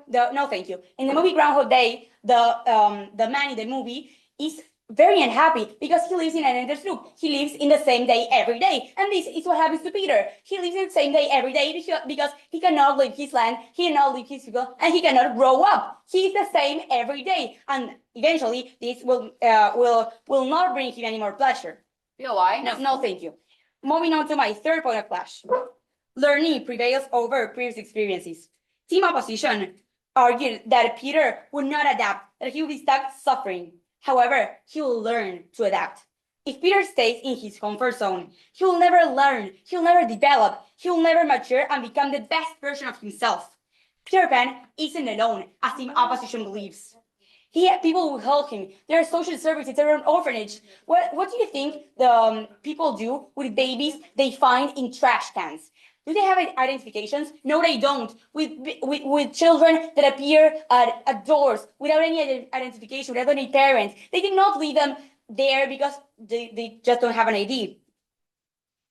no, thank you. In the movie Groundhog Day, the man in the movie is very unhappy because he lives in an endless loop. He lives in the same day every day, and this is what happens to Peter. He lives in the same day every day because he cannot leave his land, he cannot leave his people, and he cannot grow up. He is the same every day, and eventually this will not bring him any more pleasure. Why? No, thank you. Moving on to my third point of clash. Learning prevails over previous experiences. Team opposition argued that Peter would not adapt, that he would be stuck suffering. However, he will learn to adapt. If Peter stays in his comfort zone, he will never learn, he will never develop, he will never mature and become the best version of himself. Peter Pan isn't alone, as team opposition believes. People will help him. There are social services, there are an orphanage. What do you think the people do with babies they find in trash cans? Do they have identifications? No, they don't. With children that appear at doors without any identification, without any parents, they did not leave them there because they just don't have an ID.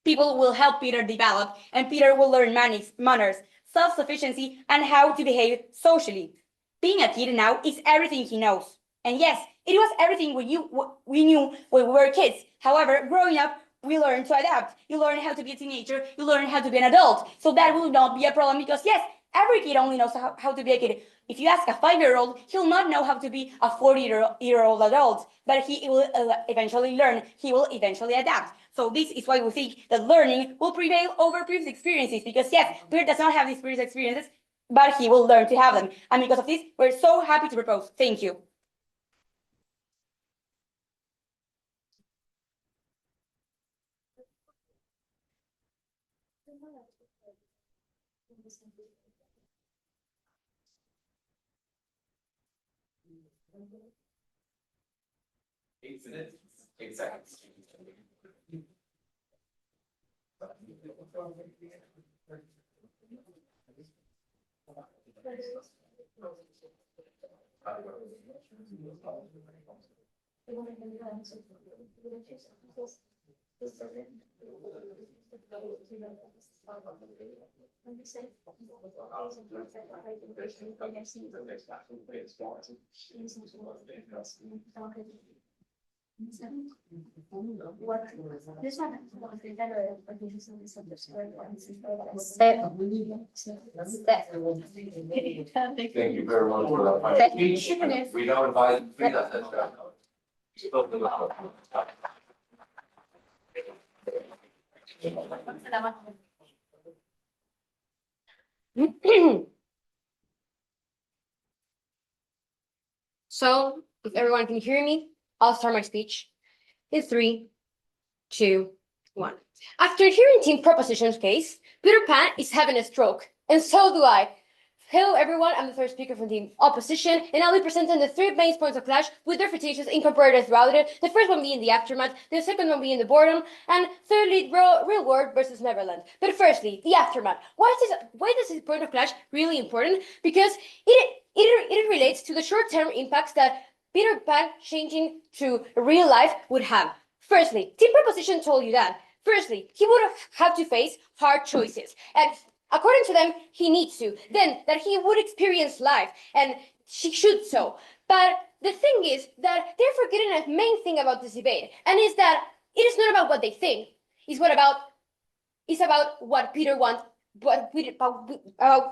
People will help Peter develop, and Peter will learn manners, self-sufficiency, and how to behave socially. Being a kid now is everything he knows. And yes, it was everything we knew when we were kids. However, growing up, we learn to adapt. You learn how to be a teenager. You learn how to be an adult. So that will not be a problem because, yes, every kid only knows how to be a kid. If you ask a 5-year-old, he'll not know how to be a 40-year-old adult, but he will eventually learn. He will eventually adapt. So this is why we think that learning will prevail over previous experiences because, yes, Peter does not have these previous experiences, but he will learn to have them. And because of this, we're so happy to propose. Thank you. Eight minutes, 8 seconds. Thank you very much for that final speech. We now invite Frida So, if everyone can hear me, I'll start my speech in 3, 2, 1. After hearing Team Proposition's case, Peter Pan is having a stroke, and so do I. Hello everyone, I'm the third speaker from Team Opposition, and I'll be presenting the 3 main points of clash with their refutations incorporated throughout it. The first one being the aftermath, the second one being the boredom, and thirdly, real world versus Neverland. But firstly, the aftermath. Why is this point of clash really important? Because it relates to the short-term impacts that Peter Pan changing to real life would have. Firstly, Team Proposition told you that. Firstly, he would have to face hard choices, and according to them, he needs to. Then, that he would experience life, and she should so. But the thing is that they're forgetting a main thing about this debate, and is that it is not about what they think. It's about what Peter wants,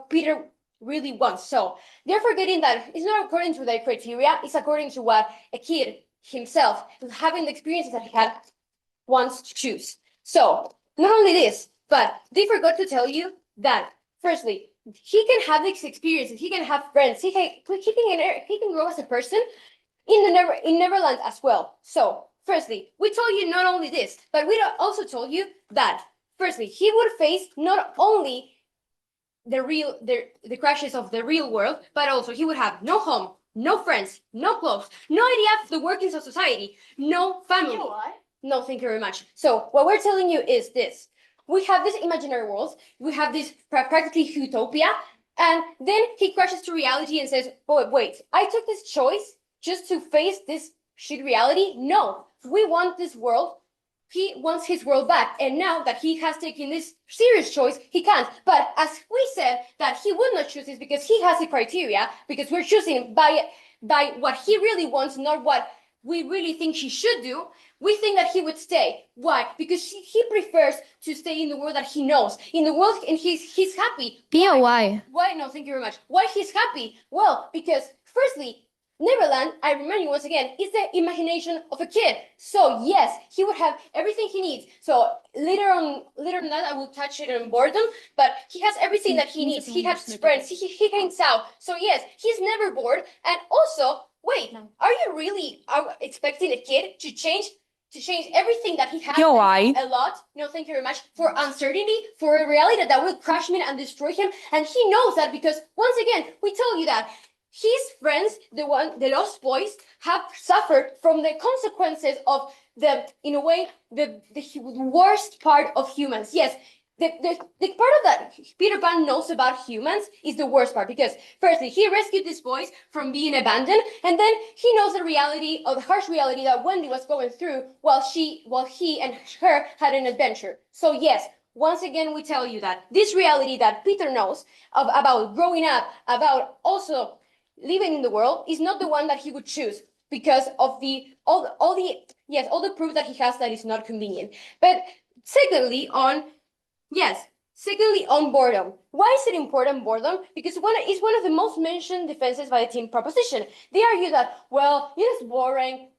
Peter really wants. So they're forgetting that it's not according to their criteria, it's according to what a kid himself, having the experiences that he had, wants to choose. So not only this, but they forgot to tell you that firstly, he can have these experiences, he can have friends, he can grow as a person in Neverland as well. So firstly, we told you not only this, but we also told you that firstly, he would face not only the crashes of the real world, but also he would have no home, no friends, no clothes, no idea of the workings of society, no family. No, thank you very much. So what we're telling you is this. We have this imaginary world, we have this practically utopia, and then he crashes to reality and says, oh, wait, I took this choice just to face this shit reality? No, we want this world. He wants his world back, and now that he has taken this serious choice, he can't. But as we said, that he would not choose this because he has a criteria, because we're choosing by what he really wants, not what we really think he should do. We think that he would stay. Why? Because he prefers to stay in the world that he knows, in the world, and he's happy. Pia, why? Why? No, thank you very much. Why he's happy? Well, because firstly, Neverland, I remind you once again, is the imagination of a kid. So yes, he would have everything he needs. So later on that, I will touch it on boredom, but he has everything that he needs. He has friends, he hangs out. So yes, he's never bored. And also, wait, are you really expecting a kid to change everything that he has? Yo, why? A lot. No, thank you very much. For uncertainty, for a reality that will crush him and destroy him. And he knows that because once again, we told you that his friends, the lost boys, have suffered from the consequences of in a way, the worst part of humans. Yes, the part of that Peter Pan knows about humans is the worst part, because firstly, he rescued these boys from being abandoned, and then he knows the reality, of the harsh reality that Wendy was going through while he and her had an adventure. So yes, once again, we tell you that this reality that Peter knows about growing up, about also living in the world, is not the one that he would choose because of all the proof that he has that is not convenient. But secondly, on boredom. Why is it important, boredom? Because it's one of the most mentioned defenses by the team proposition. They argue that, well, it is boring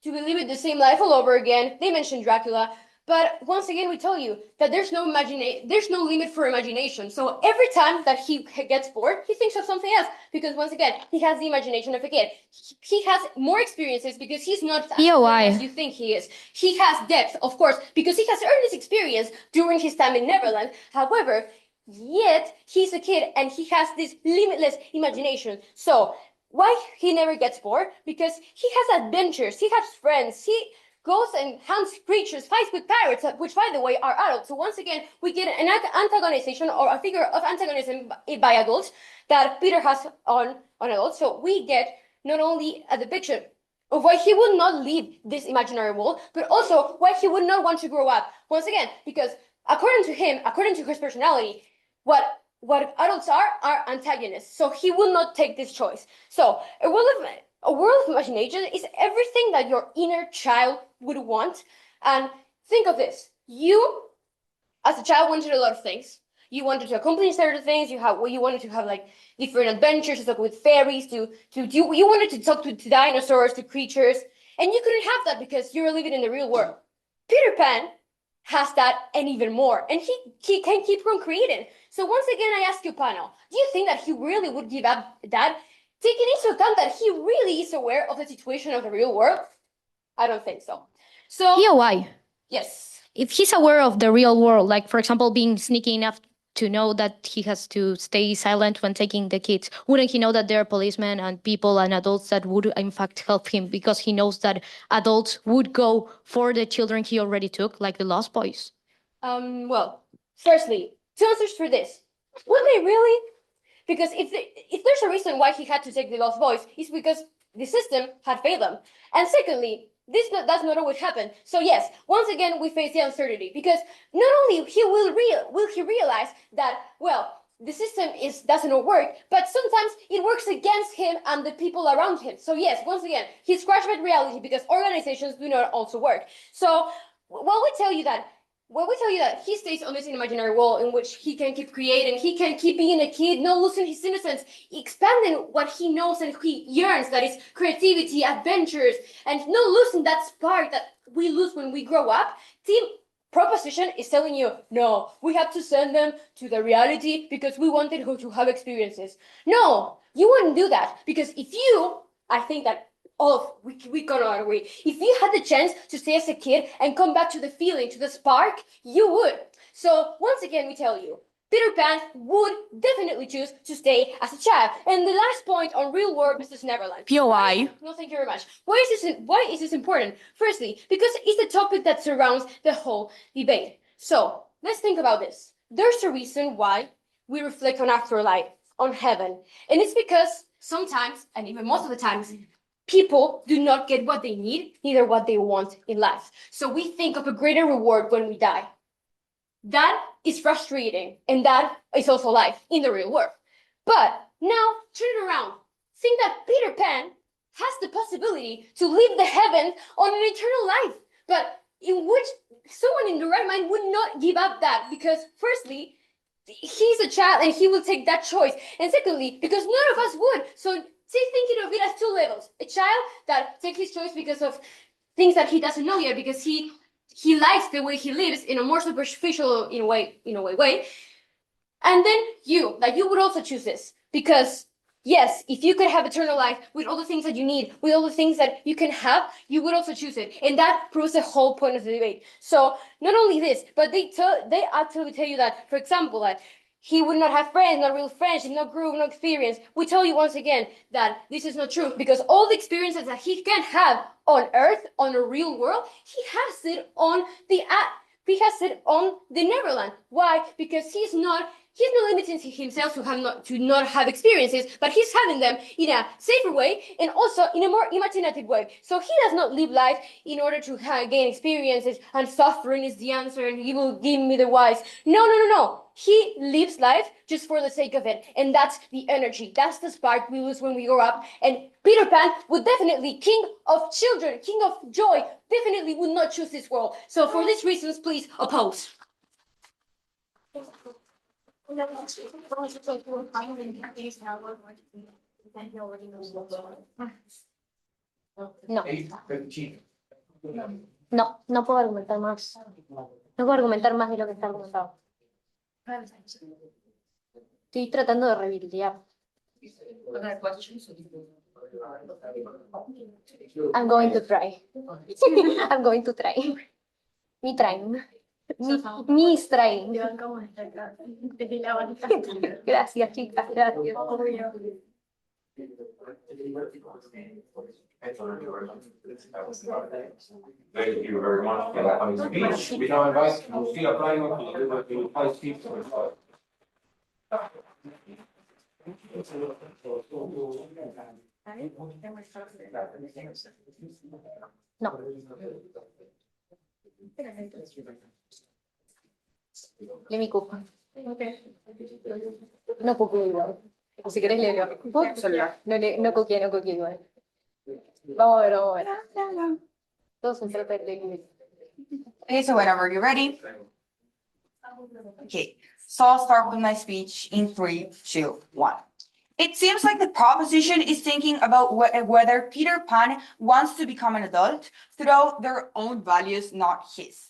to be living the same life all over again. They mentioned Dracula. But once again, we tell you that there's no limit for imagination. So every time that he gets bored, he thinks of something else. Because once again, he has the imagination of a kid. He has more experiences because he's not as boring as you think he is. He has depth, of course, because he has earned this experience during his time in Neverland. However, yet he's a kid and he has this limitless imagination. So why he never gets bored? Because he has adventures, he has friends, he goes and hunts creatures, fights with pirates, which, by the way, are adults. So once again, we get an antagonization or a figure of antagonism by adults that Peter has on adults. So we get not only a depiction of why he would not leave this imaginary world, but also why he would not want to grow up. Once again, because according to him, according to his personality, what adults are antagonists. So he will not take this choice. So a world of imagination is everything that your inner child would want. And think of this. You, as a child, wanted a lot of things. You wanted to accomplish certain things. You wanted to have like different adventures, to talk with fairies, you wanted to talk to dinosaurs, to creatures, and you couldn't have that because you were living in the real world. Peter Pan has that and even more, and he can keep on creating. So once again, I ask you, panel, do you think that he really would give up that, taking into account that he really is aware of the situation of the real world? I don't think so. So Yeah, why? yes. If he's aware of the real world, like for example, being sneaky enough to know that he has to stay silent when taking the kids, wouldn't he know that there are policemen and people and adults that would in fact help him, because he knows that adults would go for the children he already took, like the Lost Boys? Well, firstly, two answers for this. Would they really? Because if there's a reason why he had to take the Lost Boys, it's because the system had failed him. And secondly, that's not always happen. So yes, once again we face the uncertainty, because not only will he realize that, well, the system doesn't work, but sometimes it works against him and the people around him. So yes, once again, he's crushed by reality because organizations do not also work. So while we tell you that he stays on this imaginary world in which he can keep creating, he can keep being a kid, not losing his innocence, expanding what he knows and he yearns, that is creativity, adventures, and not losing that spark that we lose when we grow up. Team Proposition is telling you, no, we have to send them to the reality because we wanted her to have experiences. No, you wouldn't do that because I think that we cannot agree. If you had the chance to stay as a kid and come back to the feeling, to the spark, you would. So once again, we tell you, Peter Pan would definitely choose to stay as a child. And the last point on Real World versus Neverland. POI. No, thank you very much. Why is this important? Firstly, because it's a topic that surrounds the whole debate. So let's think about this. There's a reason why we reflect on afterlife, on heaven. And it's because sometimes, and even most of the times, people do not get what they need, neither what they want in life. So we think of a greater reward when we die. That is frustrating, and that is also life in the real world. But now, turn it around. Think that Peter Pan has the possibility to live the heaven on an eternal life, but in which someone in the right mind would not give up that, because firstly, he's a child and he will take that choice, and secondly, because none of us would. So thinking of it as two levels: a child that takes his choice because of things that he doesn't know yet, because he likes the way he lives in a more superficial way, and then you would also choose this because yes, if you could have eternal life with all the things that you need, with all the things that you can have, you would also choose it, and that proves the whole point of the debate. So not only this, but they actually tell you that, for example, that he would not have friends, not real friends, not group, no experience. We tell you once again that this is not true because all the experiences that he can have on Earth, on a real world, he has it on the Neverland. Why? Because he's not limiting himself to not have experiences, but he's having them in a safer way and also in a more imaginative way. So he does not live life in order to gain experiences and suffering is the answer and he will give me the wise. No. He lives life just for the sake of it. And that's the energy. That's the spark we lose when we grow up. And Peter Pan would definitely, king of children, king of joy, definitely would not choose this world. So for these reasons, please oppose. No. No puedo argumentar más. No puedo argumentar más de lo que está argumentado. Estoy tratando de revirtear. I'm going to try. I'm going to try. Me trying. Me is trying. Gracias, chicas. Gracias. Thank you very much for that speech. We now invite Lucía Plano to deliver the high speech. No. Let me cook. No cookeo igual. Si querés léelo. No cookeo igual. Vamos a ver. Todo se trata de... Okay, so whenever you're ready. Okay, so I'll start with my speech in 3, 2, 1. It seems like the proposition is thinking about whether Peter Pan wants to become an adult through their own values, not his.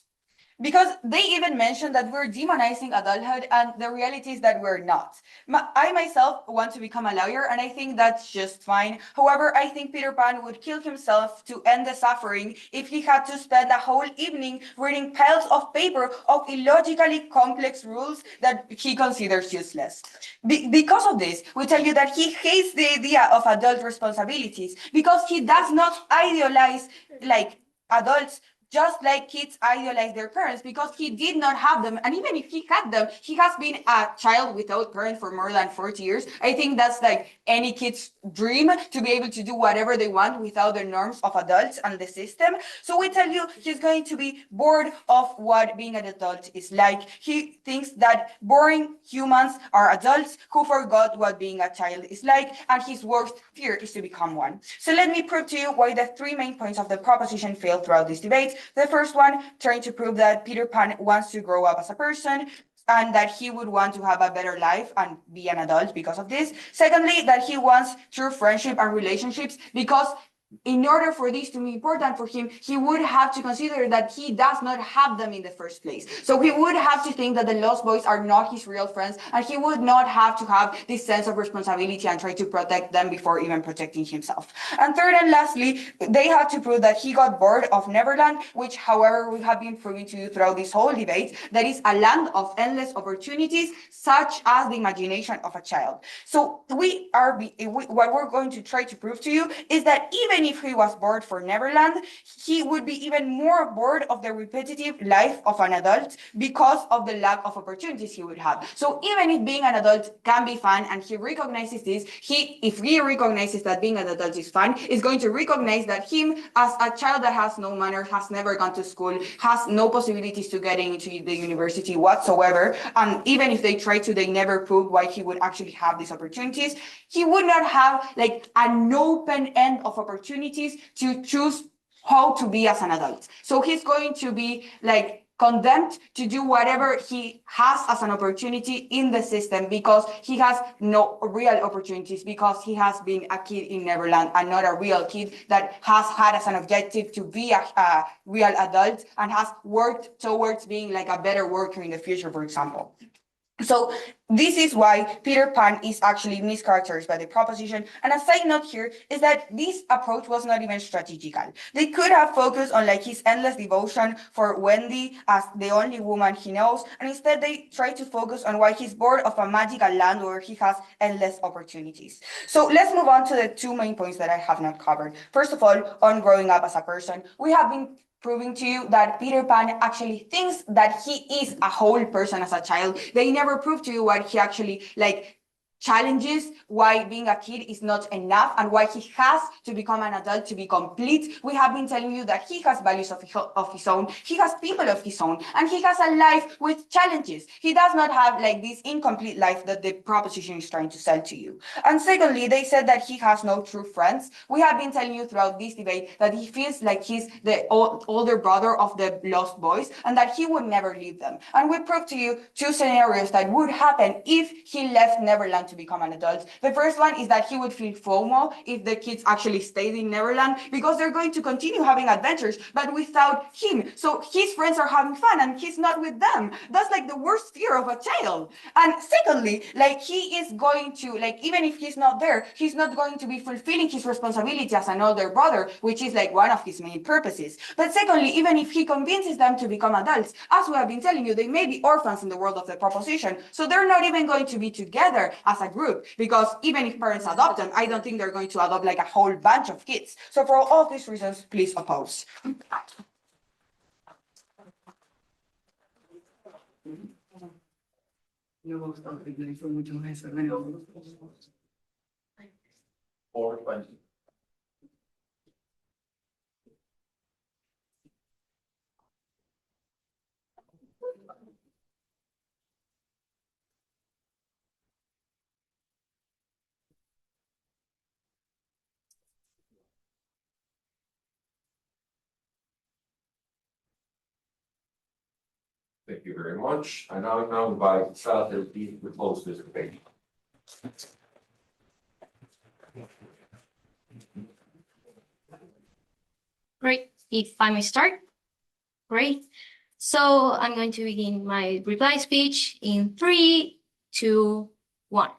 Because they even mentioned that we're demonizing adulthood, and the reality is that we're not. I myself want to become a lawyer, and I think that's just fine. However, I think Peter Pan would kill himself to end the suffering if he had to spend a whole evening reading piles of paper of illogically complex rules that he considers useless. Because of this, we tell you that he hates the idea of adult responsibilities because he does not idealize like adults just like kids idolize their parents because he did not have them. And even if he had them, he has been a child without parents for more than 40 years. I think that's like any kid's dream, to be able to do whatever they want without the norms of adults and the system. So we tell you he's going to be bored of what being an adult is like. He thinks that boring humans are adults who forgot what being a child is like, and his worst fear is to become one. So let me prove to you why the three main points of the proposition fail throughout this debate. The first one, trying to prove that Peter Pan wants to grow up as a person, and that he would want to have a better life and be an adult because of this. Secondly, that he wants true friendship and relationships because in order for this to be important for him, he would have to consider that he does not have them in the first place. So he would have to think that the Lost Boys are not his real friends, and he would not have to have this sense of responsibility and try to protect them before even protecting himself. And third and lastly, they have to prove that he got bored of Neverland, which, however, we have been proving to you throughout this whole debate, that is a land of endless opportunities, such as the imagination of a child. So what we're going to try to prove to you is that even if he was bored for Neverland, he would be even more bored of the repetitive life of an adult because of the lack of opportunities he would have. So even if being an adult can be fun, and he recognizes this, if he recognizes that being an adult is fun, is going to recognize that him as a child that has no manners, has never gone to school, has no possibilities to getting into the university whatsoever, and even if they try to, they never prove why he would actually have these opportunities. He would not have like an open end of opportunities to choose how to be as an adult. So he's going to be like condemned to do whatever he has as an opportunity in the system because he has no real opportunities, because he has been a kid in Neverland and not a real kid that has had as an objective to be a real adult and has worked towards being like a better worker in the future, for example. So this is why Peter Pan is actually mischaracterized by the proposition. And a side note here is that this approach was not even strategical. They could have focused on like his endless devotion for Wendy as the only woman he knows, and instead they try to focus on why he's bored of a magical land where he has endless opportunities. So let's move on to the two main points that I have not covered. First of all, on growing up as a person, we have been proving to you that Peter Pan actually thinks that he is a whole person as a child. They never prove to you what he actually like challenges why being a kid is not enough and why he has to become an adult to be complete. We have been telling you that he has values of his own, he has people of his own, and he has a life with challenges. He does not have like this incomplete life that the proposition is trying to sell to you. And secondly, they said that he has no true friends. We have been telling you throughout this debate that he feels like he's the older brother of the Lost Boys and that he would never leave them. And we proved to you two scenarios that would happen if he left Neverland to become an adult. The first one is that he would feel FOMO if the kids actually stayed in Neverland because they're going to continue having adventures but without him. So his friends are having fun and he's not with them. That's like the worst fear of a child. And secondly, like he is going to, like even if he's not there, he's not going to be fulfilling his responsibility as an older brother, which is like one of his main purposes. But secondly, even if he convinces them to become adults, as we have been telling you, they may be orphans in the world of the proposition. So they're not even going to be together as a group, because even if parents adopt them, I don't think they're going to adopt like a whole bunch of kids. So for all of these reasons, please oppose. Thank you very much. I now invite Plata to close this debate. Great. If I may start. Great. So I'm going to begin my reply speech in 3, 2, 1.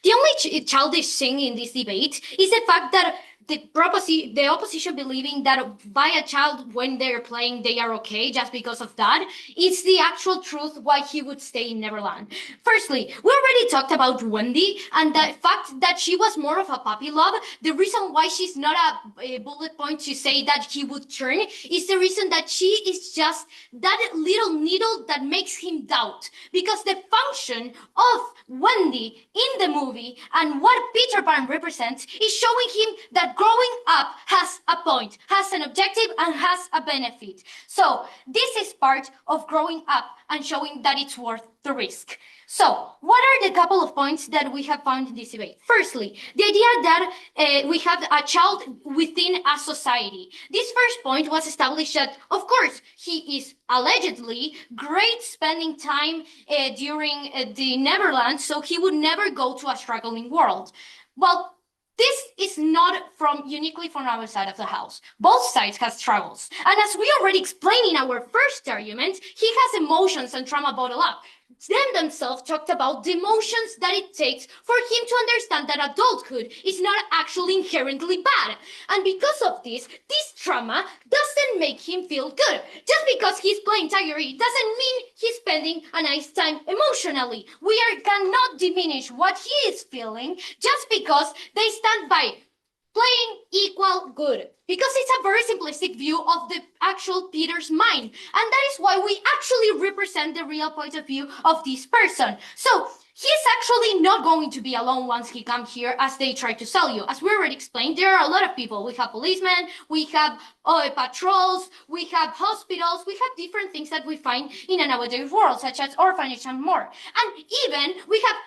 The only childish thing in this debate is the fact that the opposition believing that by a child when they're playing they are okay just because of that, it's the actual truth why he would stay in Neverland. Firstly, we already talked about Wendy and the fact that she was more of a puppy love. The reason why she's not a bullet point to say that he would turn is the reason that she is just that little needle that makes him doubt, because the function of Wendy in the movie and what Peter Pan represents is showing him that growing up has a point, has an objective, and has a benefit. So this is part of growing up and showing that it's worth the risk. So what are the couple of points that we have found in this debate? Firstly, the idea that we have a child within a society. This first point was established that, of course, he is allegedly great spending time during the Neverland, so he would never go to a struggling world. Well, this is not uniquely from our side of the house. Both sides have struggles. And as we already explained in our first argument, he has emotions and trauma bottled up. Them themselves talked about the emotions that it takes for him to understand that adulthood is not actually inherently bad. And because of this trauma doesn't make him feel good. Just because he's playing Tiger doesn't mean he's spending a nice time emotionally. We cannot diminish what he is feeling just because they stand by playing equal good, because it's a very simplistic view of the actual Peter's mind, and that is why we actually represent the real point of view of this person. So he's actually not going to be alone once he comes here as they try to sell you. As we already explained, there are a lot of people. We have policemen, we have patrols, we have hospitals, we have different things that we find in a nowadays world, such as orphanage and more. And even we have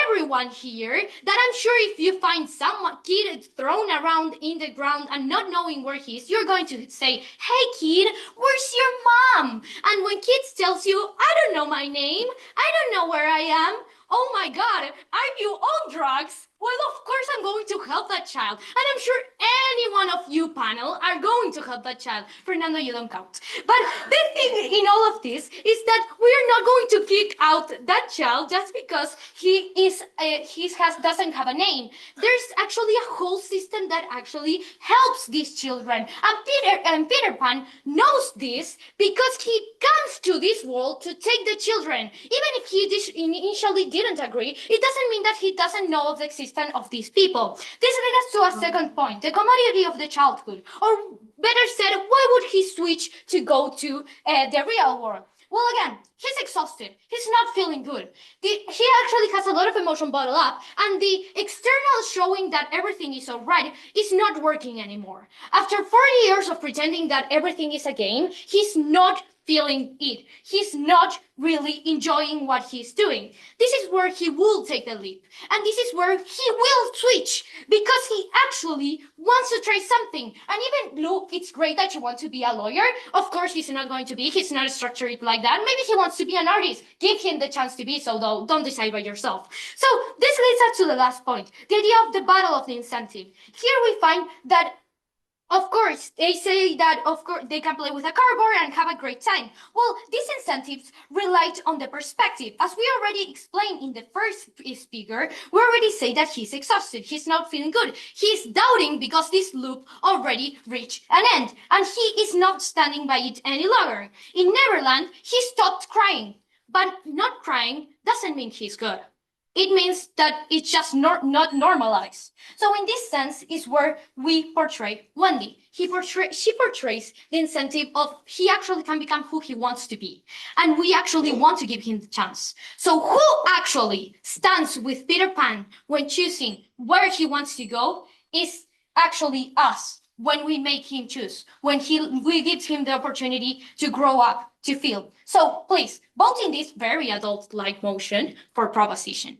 everyone here that I'm sure if you find some kid thrown around in the ground and not knowing where he is, you're going to say, hey kid, where's your mom? And when kids tells you, I don't know my name, I don't know where I am, oh my God, are you on drugs? Well, of course I'm going to help that child. And I'm sure any one of you panel are going to help that child. Fernando, you don't count. But the thing in all of this is that we are not going to kick out that child just because he doesn't have a name. There's actually a whole system that actually helps these children. And Peter Pan knows this because he comes to this world to take the children. Even if he initially didn't agree, it doesn't mean that he doesn't know of the existence of these people. This leads us to a second point, the commodity of the childhood. Or better said, why would he switch to go to the real world? Well, again, he's exhausted. He's not feeling good. He actually has a lot of emotion bottled up, and the external showing that everything is all right is not working anymore. After 40 years of pretending that everything is a game, he's not feeling it. He's not really enjoying what he's doing. This is where he will take the leap. And this is where he will switch because he actually wants to try something. And even though it's great that you want to be a lawyer, of course he's not going to be. He's not structured like that. Maybe he wants to be an artist. Give him the chance to be so, though. Don't decide by yourself. So this leads us to the last point, the idea of the battle of the incentive. Here we find that of course, they say that, of course, they can play with a cardboard and have a great time. Well, these incentives rely on the perspective. As we already explained in the first speaker, we already say that he's exhausted. He's not feeling good. He's doubting because this loop already reached an end. And he is not standing by it any longer. In Neverland, he stopped crying. But not crying doesn't mean he's good. It means that it's just not normalized. So in this sense is where we portray Wendy. She portrays the incentive of he actually can become who he wants to be. And we actually want to give him the chance. So who actually stands with Peter Pan when choosing where he wants to go is actually us when we make him choose, when we give him the opportunity to grow up, to feel. So please, vote in this very adult-like motion for proposition.